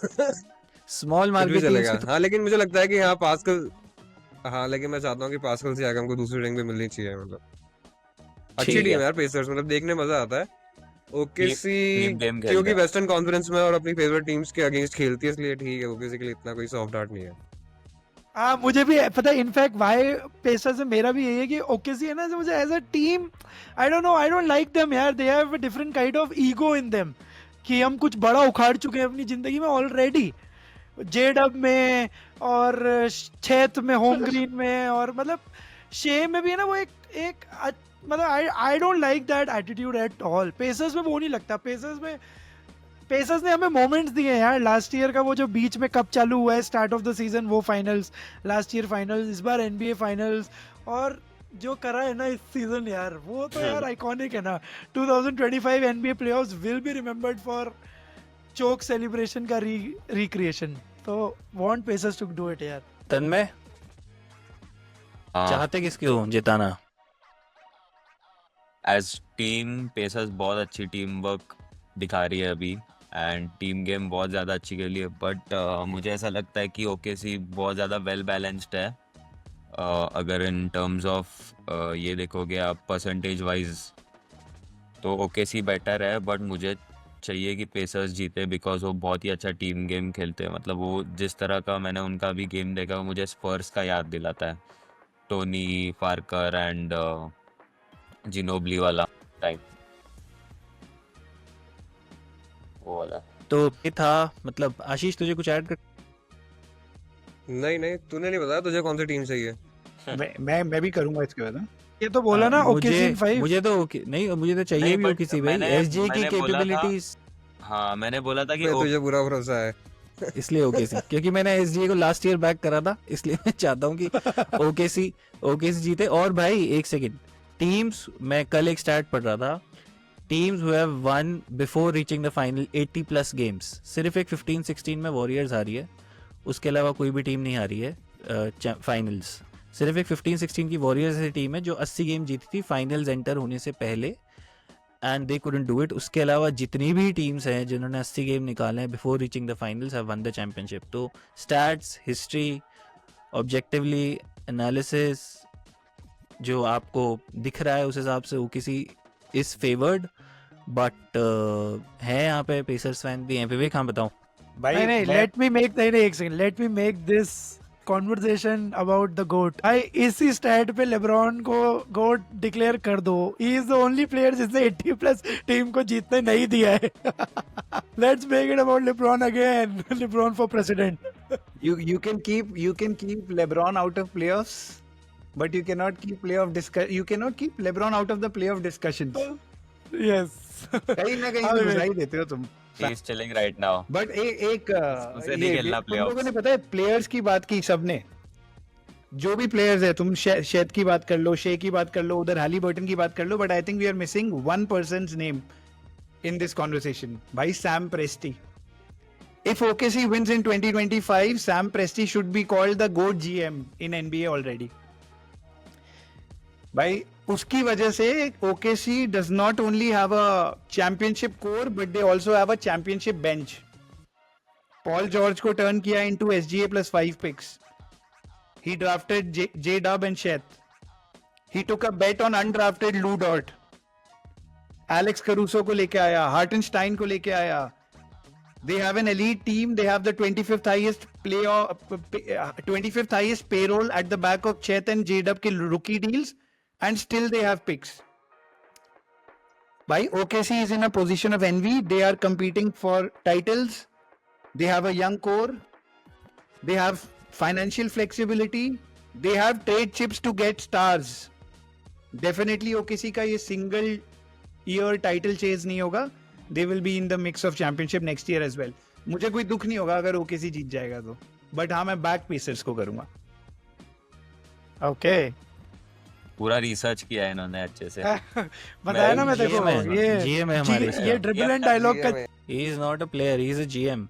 स्मॉल कुछ भी मार्केट चलेगा। टीम्स हाँ लेकिन मुझे लगता है कि हाँ पास्कल, हाँ लेकिन मैं चाहता हूँ कि पास्कल से आगे हमको दूसरी रैंक भी मिलनी चाहिए। मतलब अच्छी ठीक टीम है। है यार पेसर्स, मतलब देखने में मजा आता है। ओकेसी टीम गेम खेलते क्योंकि हैं। वेस्टर्न कॉन्फ्रेंस में और अपनी फेवरेट टीम्स के अगेंस्ट खेलती है, इसलिए ठीक है। ओकेसी के लिए इतना कोई सॉफ्ट हार्ट नहीं है। हाँ, मुझे भी पता है। इनफैक्ट वाई पेसर्स से मेरा भी यही है कि ओकेसी है ना, जो मुझे as a team I don't know, I don't like them यार। They have a different kind of ego in them कि हम कुछ बड़ा उखाड़ चुके हैं अपनी जिंदगी में ऑलरेडी, जेडब में और क्षेत्र में, होम ग्रीन में, और मतलब शे में भी है ना। वो एक मतलब आई don't like that attitude at all. Pacers में वो नहीं लगता। पेसर्स ने हमें मोमेंट्स दिए हैं यार। लास्ट ईयर का वो जो बीच में कप चालू हुआ है, स्टार्ट ऑफ द सीजन, वो फाइनल्स, लास्ट ईयर फाइनल्स, इस बार एनबीए फाइनल्स, और जो करा है ना इस सीजन यार, वो तो यार आइकॉनिक है ना। 2025 NBA playoffs will be remembered for choke celebration का रिक्रिएशन। तो want Pacers to do it यार। तन्मय, हाँ, चाहते किसकी हो जिताना? एज टीम पेसर्स बहुत अच्छी टीम वर्क दिखा रही है अभी, एंड टीम गेम बहुत ज़्यादा अच्छी खेली है। बट मुझे ऐसा लगता है कि ओकेसी बहुत ज़्यादा वेल बैलेंस्ड है। अगर इन टर्म्स ऑफ ये देखोगे आप परसेंटेज वाइज, तो ओकेसी बेटर है। बट मुझे चाहिए कि पेसर्स जीते, बिकॉज वो बहुत ही अच्छा टीम गेम खेलते हैं। मतलब वो जिस तरह का मैंने उनका भी गेम देखा, वो मुझे स्पर्स का याद दिलाता है, टोनी पार्कर एंड जिनोबली वाला टाइप, वो वाला। तो ये था। मतलब आशीष, तुझे कुछ ऐड कर? नहीं तूने नहीं बताया तुझे कौन सी टीम चाहिए। मैं भी करूंगा इसके बाद। हाँ? ये तो बोला ना ओकेसी इन 5। मुझे तो नहीं, मुझे तो चाहिए नहीं, भी but ओकेसी भाई। मैंने- एसजी की मैंने बोला था- कैपेबिलिटीज, हाँ, मैंने बोला था कि मैं तुझे पूरा भरोसा है। इसलिए ओकेसी, क्योंकि मैंने एसजी को लास्ट ईयर बैक करा था, इसलिए मैं चाहता हूँ कि ओकेसी जीते। और भाई एक सेकंड, टीम्स, मैं कल एक स्टैट पढ़ रहा था, teams who have one before reaching the final 80 plus games, सिर्फ एक 15-16 में वॉरियर्स आ रही है, उसके अलावा कोई भी टीम नहीं आ रही है फाइनल्स। सिर्फ एक 15-16 की वॉरियर्स की टीम है जो 80 गेम जीती थी फाइनल्स एंटर होने से पहले, and they couldn't do it. उसके अलावा जितनी भी टीम्स हैं जिन्होंने 80 गेम निकाले हैं before reaching the finals have one the championship. तो स्टैट्स, हिस्ट्री, ऑब्जेक्टिवली एनालिसिस जो आपको दिख रहा है, उस हिसाब से वो किसी इज फेवर्ड, बट है यहाँ पे पेसर्स फैन भी हैं। विवेक, हाँ बताओ। नहीं, मैं- लेट मी मेक, नहीं एक second, let me make this conversation about the goat. भाई इसी स्टैट पे लेब्रॉन को गोट डिक्लेयर कर दो। He is the only player जिसने 80 प्लस टीम को जीतने नहीं दिया है। Let's make it about LeBron again. LeBron for president. you can keep LeBron out of playoffs, but you cannot keep LeBron out of the playoff discussions. Yes. कहीं ना कहीं हाँ, तो विवेक। घुसा ही देते हो तुम। He is chilling right now. But एक उसे नहीं खेलना तुम लोगों playoffs। ने पता है प्लेयर्स की बात की सबने, जो भी प्लेयर्स है, तुम शेत की बात कर लो, शे की बात कर लो, उधर हालीबर्टन की बात कर लो, but I think we are missing one person's name in this conversation. भाई Sam Presti. If OKC wins in 2025, Sam Presti should be called the GOAT GM in NBA already. भाई उसकी वजह से OKC does not only have a championship core, but they also have a championship bench. Paul George को turn किया into SGA plus 5 picks. He drafted J-Dub and Sheth. He took a bet on undrafted Lou Dort. Alex Caruso को लेके आया, Hartenstein को लेके आया. They have an elite team. They have the 25th highest payroll at the back of Chet and J-Dub के rookie deals, and still they have picks. By OKC is in a position of envy. They are competing for titles. They have a young core. They have financial flexibility. They have trade chips to get stars. Definitely OKC का ये single year title chase नहीं होगा. They will be in the mix of championship next year as well. मुझे कोई दुख नहीं होगा अगर OKC जीत जाएगा तो, बट हाँ मैं बैक पेसर्स को करूंगा। ओके। पूरा रिसर्च किया है इन्होंने अच्छे से। बताया ना मैं, देखो GM है, ये GM है हमारे इसका। ये ड्रिबल एंड डायलॉग का He is not a player, he is a GM.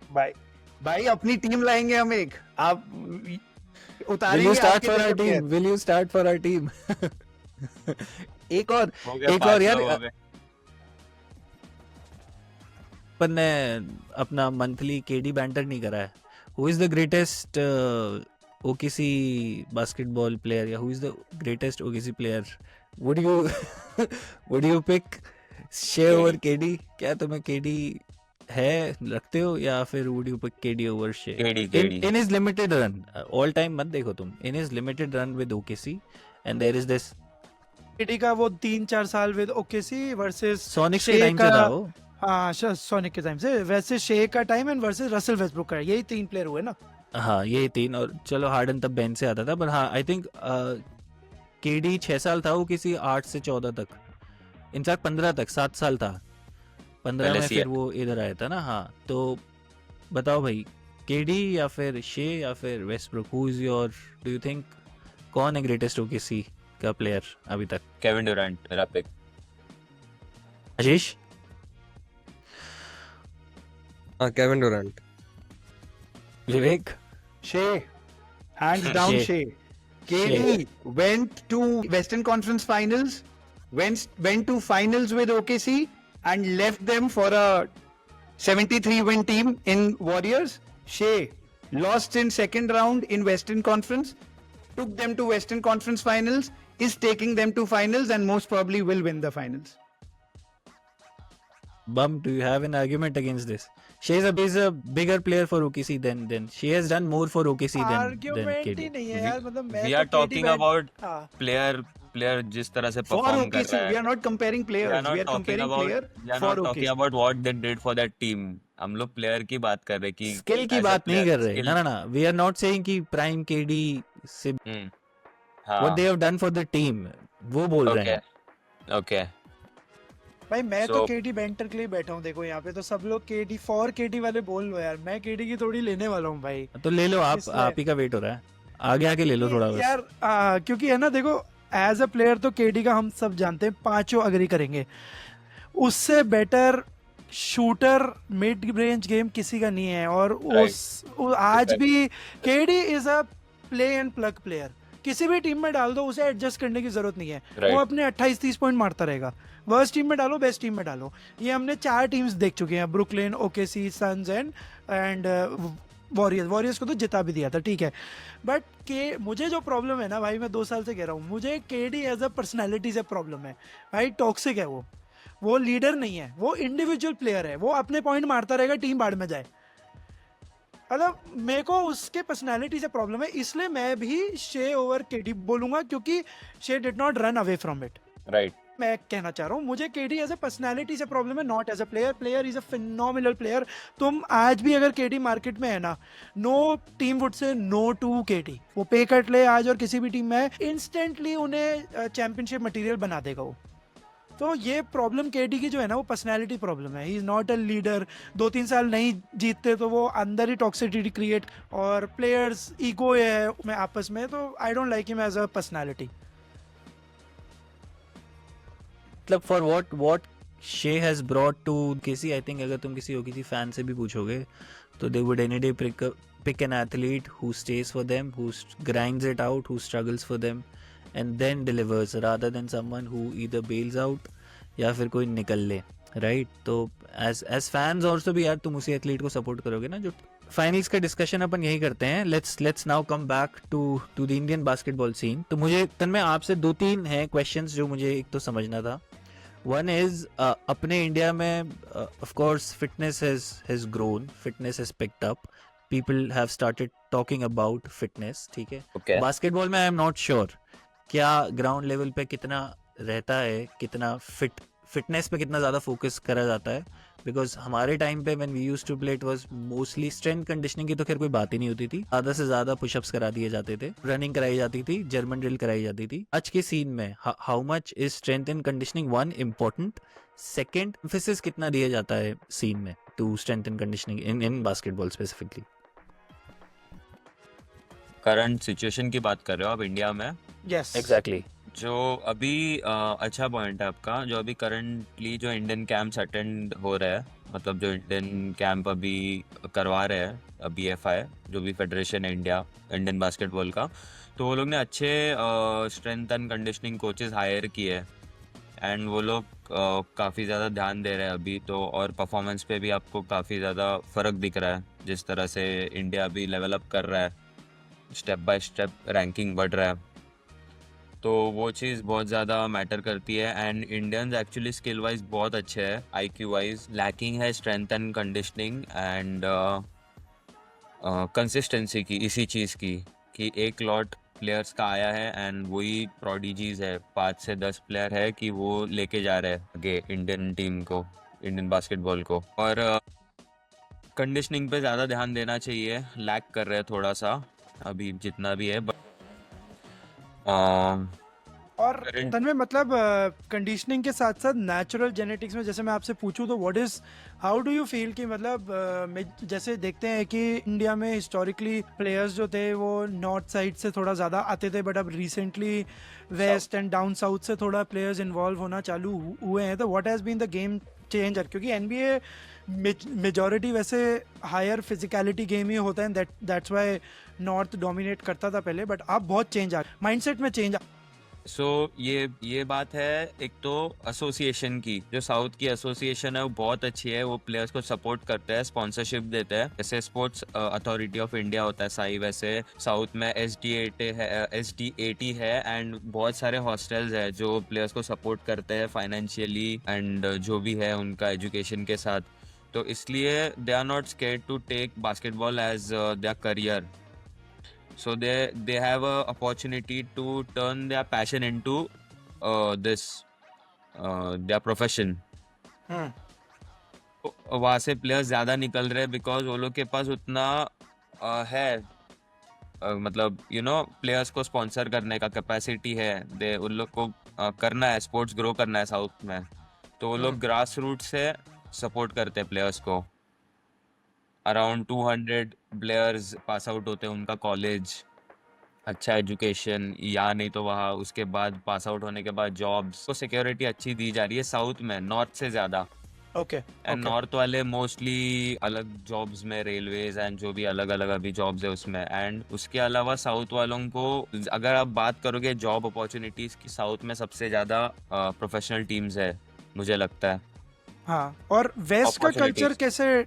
भाई अपनी टीम लाएंगे हम एक, आप Will उतारेंगे you start आपके for जैसे our player। team? Will you start for our team? एक और हो गया, एक 5 और यार, लोग हो गए। अपन ने अपना मंथली केडी बैंटर नहीं करा है. Who is the greatest OKC basketball player, या who is the greatest OKC player? Would you pick Shea over KD? क्या तुम्हें KD है रखते हो, या फिर would you pick KD over Shea? KD. In his limited run, all time मत देखो तुम. In his limited run with OKC, and there is this KD का वो 3-4 साल विद OKC वर्सेस Sonics के टाइम से था वो. हाँ सोनिक के टाइम से, वैसे शे का time and versus Russell Westbrook का, यही 3 प्लेयर हुए ना. हाँ ये 3, और चलो हार्डन तब बेंच से आता था, पर हाँ आई थिंक केडी 6 साल था, वो किसी 8 से 14 तक, इनफैक्ट 15 तक, 7 साल था. 15 पहले में से फिर वो इधर आया था ना. हाँ तो बताओ भाई, केडी या फिर शे या फिर Westbrook, who is your, do you think कौन है ग्रेटेस्ट ओकेसी का प्लेयर अभी तक? केविन ड्यूरेंट मेरा पिक। आशीष? हाँ, Kevin Durand. Vivek? Shea, hands down Shea. Shea. KD went to Western Conference Finals, went to finals with OKC and left them for a 73 win team in Warriors. Shea lost in second round in Western Conference, took them to Western Conference Finals, is taking them to finals and most probably will win the finals. Bum, do you have an argument against this? Shea is a bigger player for OKC than she has done more for OKC than argument he KD. नहीं है यार, मतलब मैं वी तो आर KD टॉकिंग बैट- अबाउट हाँ, प्लेयर जिस तरह से For परफॉर्म कर OKC, रहा है। we are not comparing We players. are not We are talking comparing about player we are for not talking OKC. about what they did for that team. हम लोग प्लेयर की बात कर रहे हैं कि स्किल की as a बात नहीं player, कर रहे. skill- ना. We are not saying कि प्राइम KD से हाँ, what they have done for the team वो बोल रहे हैं. ओके भाई मैं तो So- केडी बेंटर के लिए बैठा हूँ. देखो यहाँ पे तो सब लोग केडी फॉर केडी वाले बोल लो यार, मैं केडी की थोड़ी लेने वाला हूँ भाई तो ले लो आप इसलिए- आप ही का वेट हो रहा है. आगे आके ले लो थोड़ा बस. यार. क्योंकि है ना, देखो एज अ प्लेयर तो केडी का हम सब जानते हैं, पांचों अग्री करेंगे. उससे better shooter mid range game किसी का नहीं है. और आज भी KD is a play and plug player. किसी भी टीम में डाल दो, उसे एडजस्ट करने की जरूरत नहीं है. Right. वो अपने 28-30 पॉइंट मारता रहेगा. वर्स्ट टीम में डालो, बेस्ट टीम में डालो. ये हमने 4 टीम्स देख चुके हैं, Brooklyn, OKC, Suns and Warriors को तो जिता भी दिया था, ठीक है. बट के मुझे जो प्रॉब्लम है ना भाई, मैं 2 साल से कह रहा हूँ, मुझे केडी एज अ पर्सनैलिटी से प्रॉब्लम है भाई. टॉक्सिक है वो लीडर नहीं है, वो इंडिविजुअल प्लेयर है. वो अपने पॉइंट मारता रहेगा, टीम बाढ़ में जाए. मतलब मेरे को उसके पर्सनैलिटी से प्रॉब्लम है, इसलिए मैं भी शे ओवर केडी बोलूंगा, क्योंकि Shai did not run away from it. Right. मैं कहना चाह रहा हूँ, मुझे केडी एज अ पर्सनैलिटी से प्रॉब्लम है, not as a player. Player is a phenomenal player. तुम आज भी अगर केडी मार्केट में है ना, no team would say no to KD. वो पे कट ले आज और किसी भी टीम में इंस्टेंटली उन्हें चैंपियनशिप मटेरियल बना देगा वो. तो ये प्रॉब्लम केडी की जो है ना, वो पर्सनैलिटी प्रॉब्लम है. He is not a leader. 2-3 साल नहीं जीतते तो वो अंदर ही टॉक्सिसिटी क्रिएट, और प्लेयर्स ईगो है में आपस में. तो I don't like him as a personality. मतलब for what Shai has brought to OKC, I think अगर तुम किसी OKC फैन से भी पूछोगे तो they would any day pick an athlete who stays for them, who grinds it out, who struggles for them and then delivers, rather than someone who either bails out या फिर कोई निकल ले, राइट? तो as fans also भी यार तुम उसी एथलीट को सपोर्ट करोगे ना. जो फाइनल्स का डिस्कशन अपन यही करते हैं. Let's now come back to the Indian basketball scene. तो मुझे तन्मय आपसे 2-3 हैं क्वेश्चंस जो मुझे एक तो समझना था. One is अपने इंडिया में of course fitness has grown, fitness has picked up, people have started talking about fitness, ठीक है. ओके. बास्केटबॉल में आई एम नॉट श्योर क्या ग्राउंड लेवल पे कितना रहता है, कितना फिटनेस पे कितना ज़्यादा फोकस करा जाता है. बिकॉज हमारे टाइम पे when we used to play it was mostly strength conditioning की तो खैर कोई बात ही नहीं होती थी. ज़्यादा से ज़्यादा पुशअप्स करा दिए जाते थे, रनिंग कराई जाती थी, जर्मन ड्रिल कराई जाती थी. आज के सीन में how much is strength and conditioning one important, second emphasis कितना दिया जाता है सीन में to strength and conditioning in basketball specifically? Current situation की बात कर रहे हो आप इंडिया में? Yes, exactly. जो अभी अच्छा पॉइंट है आपका. जो अभी करंटली जो इंडियन कैंप्स अटेंड हो रहा है मतलब जो इंडियन कैंप अभी करवा रहे हैं BFI, जो भी फेडरेशन है इंडियन बास्केटबॉल का, तो वो लोग ने अच्छे strength and conditioning coaches hire किए हैं एंड वो लोग काफ़ी ज़्यादा ध्यान दे रहे हैं अभी तो, और परफॉर्मेंस पे भी आपको काफ़ी ज़्यादा फ़र्क दिख रहा है जिस तरह से इंडिया अभी लेवल अप कर रहा है, स्टेप बाय स्टेप रैंकिंग बढ़ रहा है, तो वो चीज़ बहुत ज़्यादा मैटर करती है। And Indians actually skill wise बहुत अच्छे हैं, IQ वाइज लैकिंग है strength and conditioning and consistency की, इसी चीज़ की कि एक लॉट प्लेयर्स का आया है एंड वही प्रोडिजीज है, 5 से 10 प्लेयर है कि वो लेके जा रहे हैं आगे इंडियन टीम को, इंडियन बास्केटबॉल को। और कंडीशनिंग पे ज़्यादा ध्यान देना चाहिए, लैक कर रहे हैं थोड़ा सा अभी जितना भी है, बट और Current- तन्मय मतलब कंडीशनिंग के साथ साथ नेचुरल जेनेटिक्स में जैसे मैं आपसे पूछूं तो what is, how do you feel कि मतलब जैसे देखते हैं कि इंडिया में हिस्टोरिकली प्लेयर्स जो थे वो नॉर्थ साइड से थोड़ा ज़्यादा आते थे, बट अब recently west and down south से थोड़ा प्लेयर्स इन्वॉल्व होना चालू हुए हैं, तो what has been the game changer? क्योंकि NBA मेजॉरिटी वैसे हायर फिजिकलिटी गेम ही होता है, दैट्स व्हाई नॉर्थ डोमिनेट करता था पहले, बट अब बहुत चेंज आ माइंडसेट में चेंज सो ये बात है एक तो एसोसिएशन की, जो साउथ की एसोसिएशन है वो बहुत अच्छी है, वो प्लेयर्स को सपोर्ट करते हैं, स्पॉन्सरशिप देते हैं, जैसे स्पोर्ट्स अथॉरिटी ऑफ इंडिया होता है साई, वैसे साउथ में SDAT है एंड बहुत सारे हॉस्टल्स है जो प्लेयर्स को सपोर्ट करते हैं फाइनेंशियली एंड जो भी है उनका एजुकेशन के साथ, तो इसलिए they are not scared to take basketball as their career. So they have a opportunity to turn their passion into their profession. तो वहाँ से प्लेयर्स ज़्यादा निकल रहे हैं बिकॉज वो लोग के पास उतना है, मतलब प्लेयर्स को स्पॉन्सर करने का कैपेसिटी है, दे उन लोग को करना है, स्पोर्ट्स ग्रो करना है साउथ में, तो वो लोग ग्रास रूट से सपोर्ट करते हैं प्लेयर्स को. अराउंड 200 प्लेयर्स पास आउट होते हैं उनका कॉलेज, अच्छा एजुकेशन या नहीं तो वहाँ उसके बाद पास आउट होने के बाद जॉब्स को सिक्योरिटी अच्छी दी जा रही है साउथ में नॉर्थ से ज़्यादा. ओके एंड नॉर्थ वाले मोस्टली अलग जॉब्स में, रेलवेज एंड जो भी अलग अलग अभी जॉब्स है उसमें, एंड उसके अलावा साउथ वालों को अगर आप बात करोगे जॉब अपॉर्चुनिटीज़ की, साउथ में सबसे ज़्यादा प्रोफेशनल टीम्स है मुझे लगता है. हाँ, और वेस्ट का Opportunities. कल्चर कैसे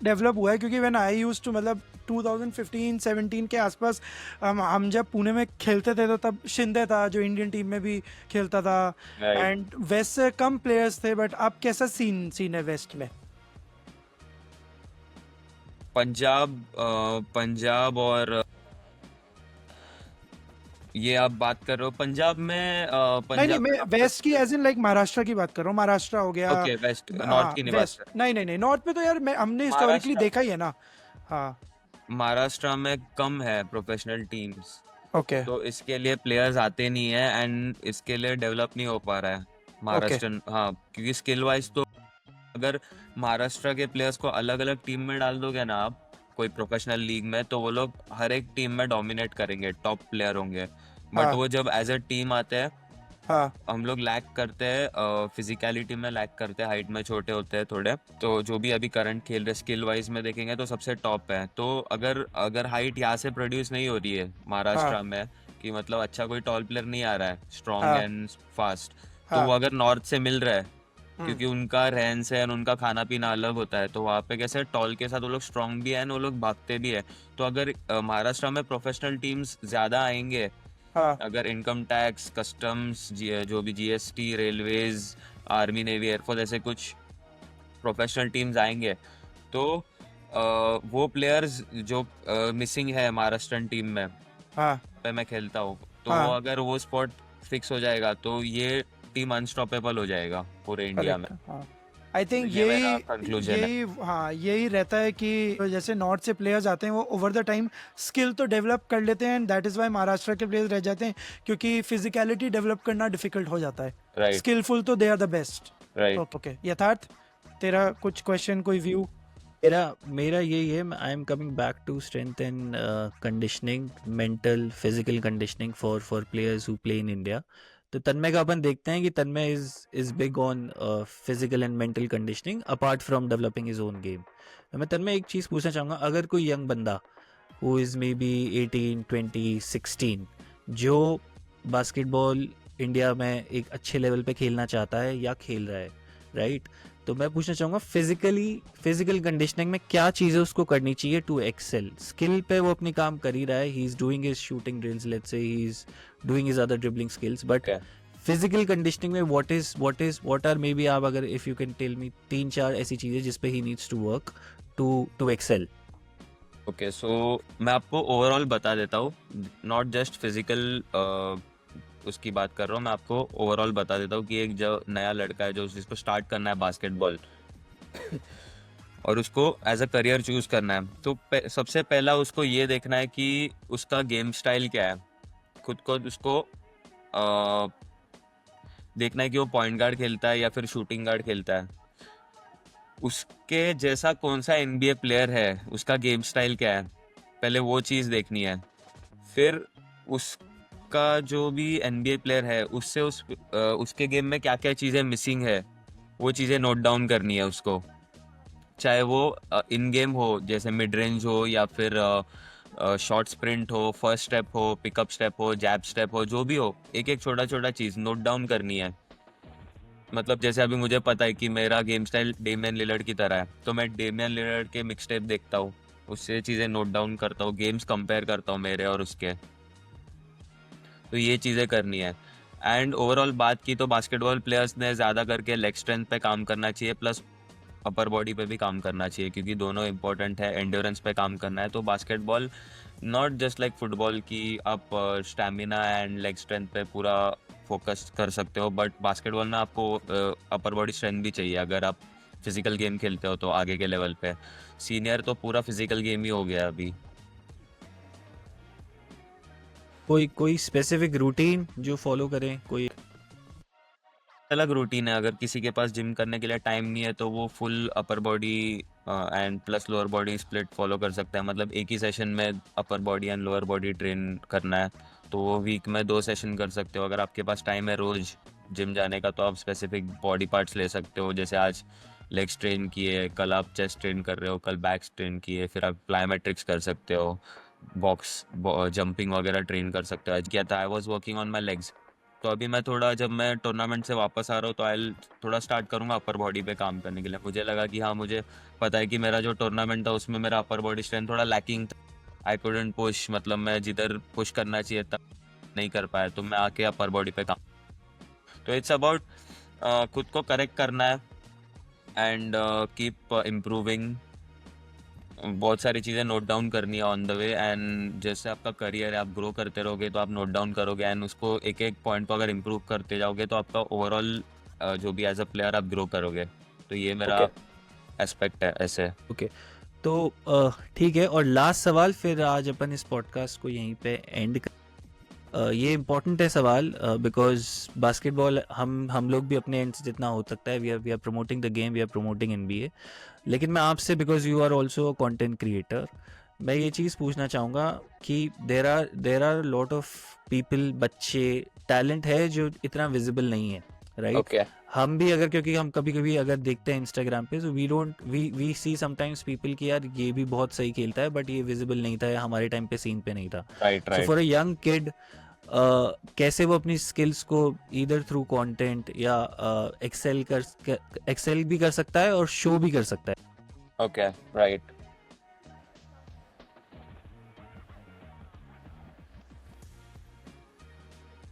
डेवलप हुआ है? क्योंकि व्हेन आई यूज्ड टू, मतलब 2015-17 के आसपास हम जब पुणे में खेलते थे तो तब शिंदे था जो इंडियन टीम में भी खेलता था, Right. एंड वेस्ट से कम प्लेयर्स थे, बट अब कैसा सीन है वेस्ट में? पंजाब और ये आप बात कर रहे हो पंजाब में, नहीं पंजाब मैं वेस्ट की एज इन लाइक महाराष्ट्र की बात कर रहा हूँ, महाराष्ट्र हो गया. ओके, वेस्ट हाँ, नॉर्थ की नहीं बात वेस्ट कर. नहीं नॉर्थ में तो यार हमने हिस्टोरिकली महाराष्ट्र. देखा ही है ना. हाँ, महाराष्ट्र में कम है प्रोफेशनल टीम्स, ओके तो इसके लिए प्लेयर्स आते नहीं है एंड इसके लिए डेवलप नहीं हो पा रहा है महाराष्ट्र. हाँ, क्योंकि स्किल वाइज तो अगर महाराष्ट्र के प्लेयर्स को अलग अलग टीम में डाल दोगे ना आप कोई प्रोफेशनल लीग में, तो वो लोग हर एक टीम में डोमिनेट करेंगे, टॉप प्लेयर होंगे, बट हाँ. वो जब एज अ टीम आते हैं हाँ हम लोग लैक करते हैं, फिजिकलिटी में लैक करते हैं, हाइट में छोटे होते हैं थोड़े, तो जो भी अभी करंट खेल रहे स्किल वाइज में देखेंगे तो सबसे टॉप है. तो अगर हाइट यहाँ से प्रोड्यूस नहीं हो रही है महाराष्ट्र हाँ. में, कि मतलब अच्छा कोई टॉल प्लेयर नहीं आ रहा है स्ट्रॉन्ग हाँ. एंड फास्ट, तो हाँ. वो अगर नॉर्थ से मिल रहा है क्योंकि उनका रहन सहन, उनका खाना पीना अलग होता है, तो वहाँ पे कैसे टॉल के साथ वो लोग स्ट्रॉन्ग भी है और वो लोग भागते भी है. तो अगर महाराष्ट्र में प्रोफेशनल टीम्स ज़्यादा आएंगे, हाँ अगर इनकम टैक्स, कस्टम्स, जो भी GST, railways, army, navy, air force, ऐसे कुछ प्रोफेशनल टीम्स आएंगे, तो वो प्लेयर्स जो मिसिंग है महाराष्ट्रन टीम में हाँ पे मैं खेलता हूँ, तो हाँ. अगर वो स्पॉट फिक्स हो जाएगा तो ये टीम अनस्टॉपेबल हो जाएगा पूरे इंडिया में. आई थिंक तो ये मेरा यही conclusion है. यही रहता है कि जैसे नॉर्थ से प्लेयर्स आते हैं वो ओवर द टाइम स्किल तो डेवलप कर लेते हैं, and that is why Maharashtra के प्लेयर्स रह जाते हैं, क्योंकि फिजिकलिटी डेवलप करना डिफिकल्ट हो जाता है. राइट, स्किलफुल तो they are the best. Right. Okay, Yatharth तेरा कुछ क्वेश्चन, कोई व्यू? मेरा यही है, I am coming back to strength and conditioning, mental physical conditioning for players who play in India. तो तन्मय का अपन देखते हैं कि Tanmay is big on physical and mental conditioning apart from developing his own game. तो मैं तन्मय एक चीज़ पूछना चाहूँगा, अगर कोई यंग बंदा हु इज़ मे बी 18, 20, 16 जो बास्केटबॉल इंडिया में एक अच्छे लेवल पे खेलना चाहता है या खेल रहा है, राइट, तो मैं पूछना चाहूँगा फिजिकल कंडीशनिंग में क्या चीज़ें उसको करनी चाहिए टू एक्सेल। स्किल पे वो अपनी काम कर ही रहा है, he is doing his shooting drills, let's say he is doing his other dribbling skills, but Okay. Physical conditioning में व्हाट आर मे बी, आप अगर if you can tell me 3-4 ऐसी चीज़ें जिस पे he needs to work to excel. Okay, so मैं आपको ओवरऑल बता देता हूँ, नॉट जस्ट फिजिकल उसकी बात कर रहा हूँ, मैं आपको ओवरऑल बता देता हूँ कि एक जो नया लड़का है जो जिसको स्टार्ट करना है बास्केटबॉल और उसको एज अ करियर चूज करना है, तो सबसे पहला उसको ये देखना है कि उसका गेम स्टाइल क्या है। खुद को उसको देखना है कि वो पॉइंट गार्ड खेलता है या फिर शूटिंग गार्ड खेलता है, उसके जैसा कौन सा एनबीए प्लेयर है, उसका गेम स्टाइल क्या है, पहले वो चीज़ देखनी है। फिर उसका जो भी एनबीए प्लेयर है उससे उसके गेम में क्या क्या चीज़ें मिसिंग है, वो चीज़ें नोट डाउन करनी है उसको, चाहे वो इन गेम हो जैसे मिड रेंज हो या फिर शॉर्ट स्प्रिंट हो, फर्स्ट स्टेप हो, पिकअप स्टेप हो, जैब स्टेप हो, जो भी हो, एक एक छोटा छोटा चीज़ नोट डाउन करनी है। मतलब जैसे अभी मुझे पता है कि मेरा गेम स्टाइल डेमियन लिलर्ड की तरह है, तो मैं डेमियन लिलर्ड के मिक्स टेप देखता हूँ, उससे चीज़ें नोट डाउन करता हूँ, गेम्स कंपेयर करता हूँ मेरे और उसके, तो ये चीज़ें करनी है। एंड ओवरऑल बात की तो बास्केटबॉल प्लेयर्स ने ज़्यादा करके लेग स्ट्रेंथ पे काम करना चाहिए, प्लस अपर बॉडी पे भी काम करना चाहिए, क्योंकि दोनों इंपॉर्टेंट है। एंड्योरेंस पे काम करना है तो basketball not just like football की आप स्टैमिना एंड लेग स्ट्रेंथ पे पूरा फोकस कर सकते हो, बट बास्केटबॉल में आपको अपर बॉडी स्ट्रेंथ भी चाहिए अगर आप फिजिकल गेम खेलते हो तो आगे के लेवल पे। सीनियर तो पूरा फिजिकल गेम ही हो गया अभी। कोई स्पेसिफिक रूटीन जो फॉलो करें, कोई अलग रूटीन है, अगर किसी के पास जिम करने के लिए टाइम नहीं है तो वो full upper body and plus lower body split follow कर सकता है, मतलब एक ही सेशन में upper body and lower body train करना है तो वो वीक में 2 सेशन कर सकते हो। अगर आपके पास टाइम है रोज जिम जाने का तो आप स्पेसिफिक बॉडी पार्ट्स ले सकते हो, जैसे आज लेग्स ट्रेन किए, कल आप चेस्ट ट्रेन कर रहे हो, कल बैक ट्रेन किए, फिर आप प्लायोमेट्रिक्स कर सकते हो, बॉक्स जंपिंग वगैरह ट्रेन कर सकते हो। आज किया था, I was working on my legs, तो अभी मैं थोड़ा, जब मैं टूर्नामेंट से वापस आ रहा हूँ तो आई थोड़ा स्टार्ट करूँगा अपर बॉडी पे काम करने के लिए। मुझे लगा कि हाँ, मुझे पता है कि मेरा जो टूर्नामेंट था उसमें मेरा अपर बॉडी स्ट्रेंथ थोड़ा लैकिंग था, आई कुडंट पुश, मतलब मैं जिधर पुश करना चाहिए था नहीं कर पाया, तो मैं आके अपर बॉडी पे काम, तो इट्स अबाउट खुद को करेक्ट करना है एंड कीप इम्प्रूविंग, बहुत सारी चीज़ें नोट डाउन करनी है ऑन द वे, एंड जैसे आपका करियर है आप ग्रो करते रहोगे तो आप नोट डाउन करोगे एंड उसको एक एक पॉइंट को अगर इम्प्रूव करते जाओगे तो आपका ओवरऑल जो भी एज अ प्लेयर आप ग्रो करोगे, तो ये मेरा एस्पेक्ट है ऐसे। ओके। तो ठीक है, और लास्ट सवाल, फिर आज अपन इस पॉडकास्ट को यहीं पे एंड ये इम्पोर्टेंट है सवाल, बिकॉज बास्केटबॉल हम लोग भी अपने एंड से जितना हो सकता है we are promoting the game, we are promoting NBA, लेकिन मैं आपसे, because you are also a content creator, मैं ये चीज़ पूछना चाहूँगा कि there are lot of people, बच्चे, टैलेंट है जो इतना विजिबल नहीं है, राइट? ओके, हम भी अगर, क्योंकि हम कभी कभी अगर देखते हैं इंस्टाग्राम पे, तो वी सी समटाइम्स पीपल कि यार ये भी बहुत सही खेलता है बट ये विजिबल नहीं था, या हमारे टाइम पे सीन पे नहीं था। Right so for a young kid कैसे वो अपनी स्किल्स को ईदर थ्रू कंटेंट या एक्सेल भी कर सकता है और शो भी कर सकता है। Okay, right.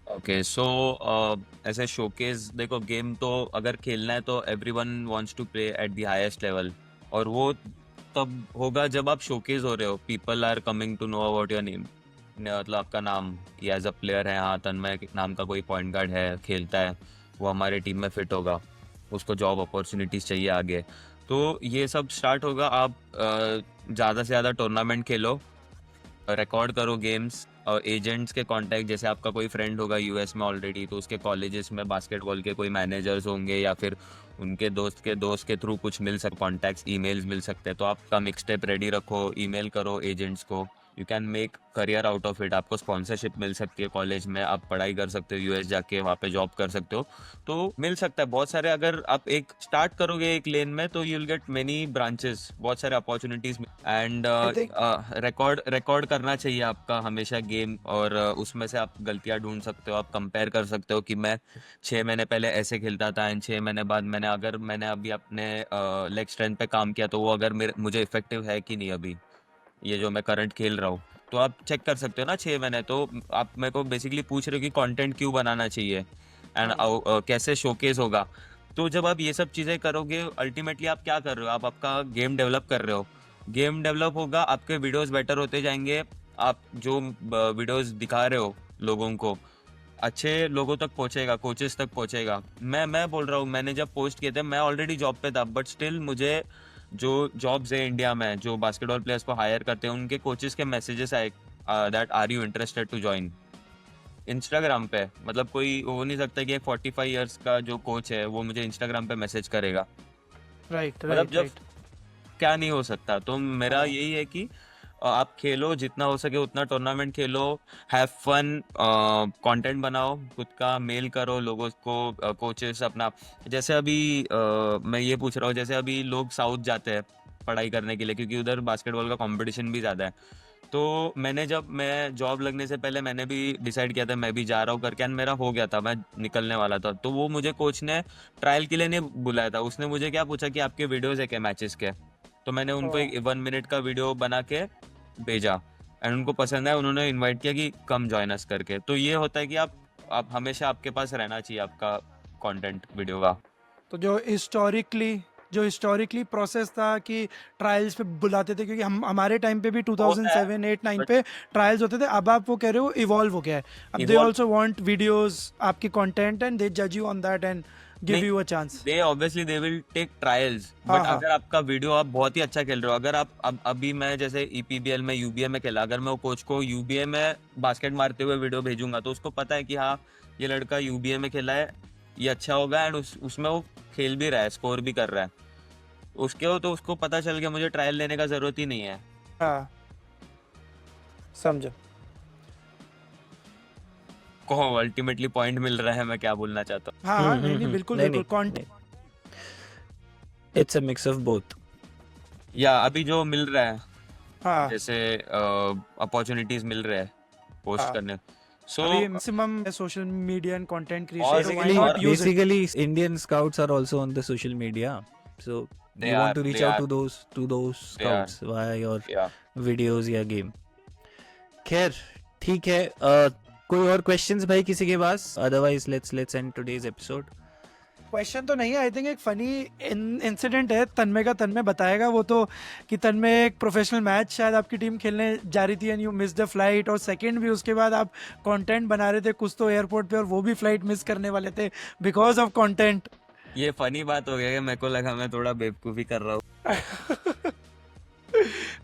ओके, सो ऐसे शोकेस, देखो गेम तो अगर खेलना है तो everyone wants to play at the highest level, और वो तब होगा जब आप शोकेस हो रहे हो, people are coming to know about your name, मतलब आपका नाम, ये एज अ प्लेयर है, हाँ तन्मय नाम का कोई पॉइंट गार्ड है, खेलता है, वो हमारे टीम में फिट होगा, उसको जॉब अपॉर्चुनिटीज़ चाहिए आगे, तो ये सब स्टार्ट होगा। आप ज़्यादा से ज़्यादा टूर्नामेंट खेलो, रिकॉर्ड करो गेम्स, और एजेंट्स के कांटेक्ट, जैसे आपका कोई फ्रेंड होगा यूएस में ऑलरेडी, तो उसके कॉलेजेस में बास्केटबॉल के कोई मैनेजर्स होंगे या फिर उनके दोस्त के थ्रू कुछ मिल सकते, कॉन्टैक्ट्स, ईमेल्स मिल सकते हैं, तो आपका मिक्स टेप रेडी रखो, ईमेल करो एजेंट्स को, you can make career out of it. आपको स्पॉन्सरशिप मिल सकती है कॉलेज में, आप पढ़ाई कर सकते हो, यूएस जाके वहाँ पे जॉब कर सकते हो, तो मिल सकता है बहुत सारे। अगर आप एक स्टार्ट करोगे एक लेन में तो you will gate many branches, बहुत सारे अपॉर्चुनिटीज। एंड रिकॉर्ड करना चाहिए आपका हमेशा गेम, और उसमें से आप गलतियां ढूंढ सकते हो, आप कंपेयर कर सकते हो कि मैं 6 महीने पहले ऐसे खेलता था एंड 6 महीने बाद मैंने अभी अपने लेग स्ट्रेंथ पे काम किया तो वो अगर मुझे इफेक्टिव है कि नहीं अभी ये जो मैं करंट खेल रहा हूँ, तो आप चेक कर सकते हो ना 6 महीने। तो आप मेरे को बेसिकली पूछ रहे हो कि कंटेंट क्यों बनाना चाहिए एंड कैसे शोकेस होगा। तो जब आप ये सब चीज़ें करोगे, अल्टीमेटली आप क्या कर रहे हो, आप आपका गेम डेवलप कर रहे हो। गेम डेवलप होगा, आपके वीडियोस बेटर होते जाएंगे, आप जो वीडियोस दिखा रहे हो लोगों को अच्छे लोगों तक पहुंचेगा, कोचेस तक पहुंचेगा। मैं बोल रहा हूँ, मैंने जब पोस्ट किए थे मैं ऑलरेडी जॉब पे था, बट स्टिल मुझे जो जॉब्स है इंडिया में जो बास्केटबॉल प्लेयर्स को हायर करते हैं उनके कोचेस के मैसेजेस आए that are you interested to join Instagram पे। मतलब कोई हो नहीं सकता कि एक 45 इयर्स का जो कोच है वो मुझे इंस्टाग्राम पे मैसेज करेगा। राइट मतलब राइट जब राइट। क्या नहीं हो सकता। तो मेरा हाँ। यही है कि आप खेलो जितना हो सके उतना, tournament Khelo, have fun, content बनाओ, खुद का मेल करो लोगों को, कोचेस अपना। जैसे अभी मैं ये पूछ रहा हूँ, जैसे अभी लोग साउथ जाते हैं पढ़ाई करने के लिए क्योंकि उधर बास्केटबॉल का कंपटीशन भी ज़्यादा है। तो मैं जॉब लगने से पहले मैंने भी डिसाइड किया था मैं भी जा रहा हूँ करके, एंड मेरा हो गया था, मैं निकलने वाला था। तो वो मुझे कोच ने ट्रायल के लिए नहीं बुलाया था, उसने मुझे क्या पूछा कि आपके वीडियोज़ है क्या मैचेस के। तो मैंने उनको एक 1 मिनट का वीडियो बना के भेजा एंड उनको पसंद आया, उन्होंने इनवाइट किया कि कम जॉइन अस करके। तो ये होता है कि आप हमेशा आपके पास रहना चाहिए आपका कंटेंट वीडियो का। तो जो हिस्टोरिकली प्रोसेस था कि ट्रायल्स पे बुलाते थे, क्योंकि हम हमारे टाइम पे भी होता है 2007 8 9 बट पे ट्रायल्स होते थे, अब आप वो कह रहे हो इवॉल्व हो गया है, अब they evolve also want videos आपकी कंटेंट एंड दे जज you on that and give नहीं, you a chance. They obviously they will take trials, हाँ बट हाँ। अगर आपका वीडियो आप बहुत ही अच्छा खेल रहे हो, अगर आप अभी मैं जैसे ईपीबीएल में यूबीए में खेला, अगर मैं वो कोच को यूबीए में बास्केट मारते हुए वीडियो भेजूंगा तो उसको पता है कि हाँ ये लड़का यूबीए में खेला है, ये अच्छा होगा, एंड उसमें वो खेल भी रहा है, स्कोर भी कर रहा है उसके हो, तो उसको पता चल गया मुझे ट्रायल लेने का जरूरत ही नहीं है। हाँ समझो। को अल्टीमेटली पॉइंट मिल रहा है मैं क्या बोलना चाहता हूँ। हाँ हाँ, नहीं नहीं बिल्कुल नहीं बिल्कुल नहीं, it's a mix of both. या अभी जो मिल रहा है हाँ जैसे अपॉर्चुनिटीज मिल रहे हैं पोस्ट हाँ। करने, सो अभी maximum social media and content और creation, why Basically, not use it. basically, Indian scouts are also on the social media, so they you are want to reach they out are to those they are scouts via your yeah. videos या गेम। खैर ठीक है, कोई और क्वेश्चंस भाई किसी के पास? Otherwise let's end today's episode. Question तो नहीं है, आई थिंक एक फनी इंसिडेंट है तन्मय का, तन्मय बताएगा वो तो, कि तन्मय एक प्रोफेशनल मैच शायद आपकी टीम खेलने जा रही थी and you miss the flight, और सेकंड भी उसके बाद आप कंटेंट बना रहे थे कुछ तो एयरपोर्ट पे और वो भी फ्लाइट मिस करने वाले थे बिकॉज ऑफ कंटेंट। ये फनी बात हो गया कि मेरे को लगा मैं थोड़ा बेवकूफी कर रहा हूँ।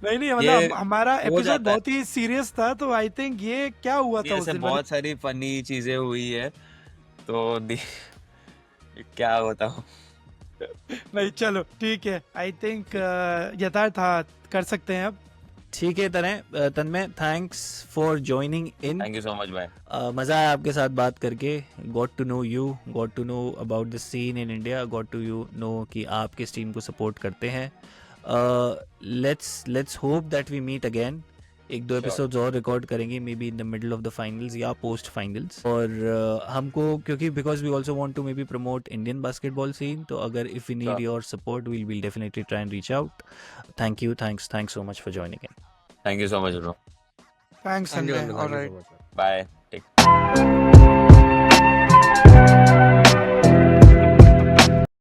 नहीं नहीं, ये मतलब हमारा हो एपिसोड जाता है, बहुत ही सीरियस था, तो आई थिंक ये क्या हुआ था ये उस ऐसे दिन, बहुत सारी फनी चीजें हुई है तो क्या बताऊँ। नहीं चलो ठीक है, आई थिंक यथार्थ हाँ कर सकते हैं अब। ठीक है Tanmay, thanks for joining in. Thank you so much भाई। मज़ा आया आपके साथ बात करके, got to know you, got to know about the scene in India, got to you know कि आप किस टीम को सपोर्ट करते हैं। Let's hope that we meet again, एक दो Sure. एपिसोड्स और रिकॉर्ड करेंगे may be in the middle of the finals या पोस्ट फाइनल्स। और हमको क्योंकि because we also want to maybe promote Indian basketball scene, तो अगर if we need Sure. Your support will definitely try and reach out. Thank you, thanks so much for joining in. Thank you so much bro. Thanks thank you Tanmay, thank you alright. So much. Bye. Take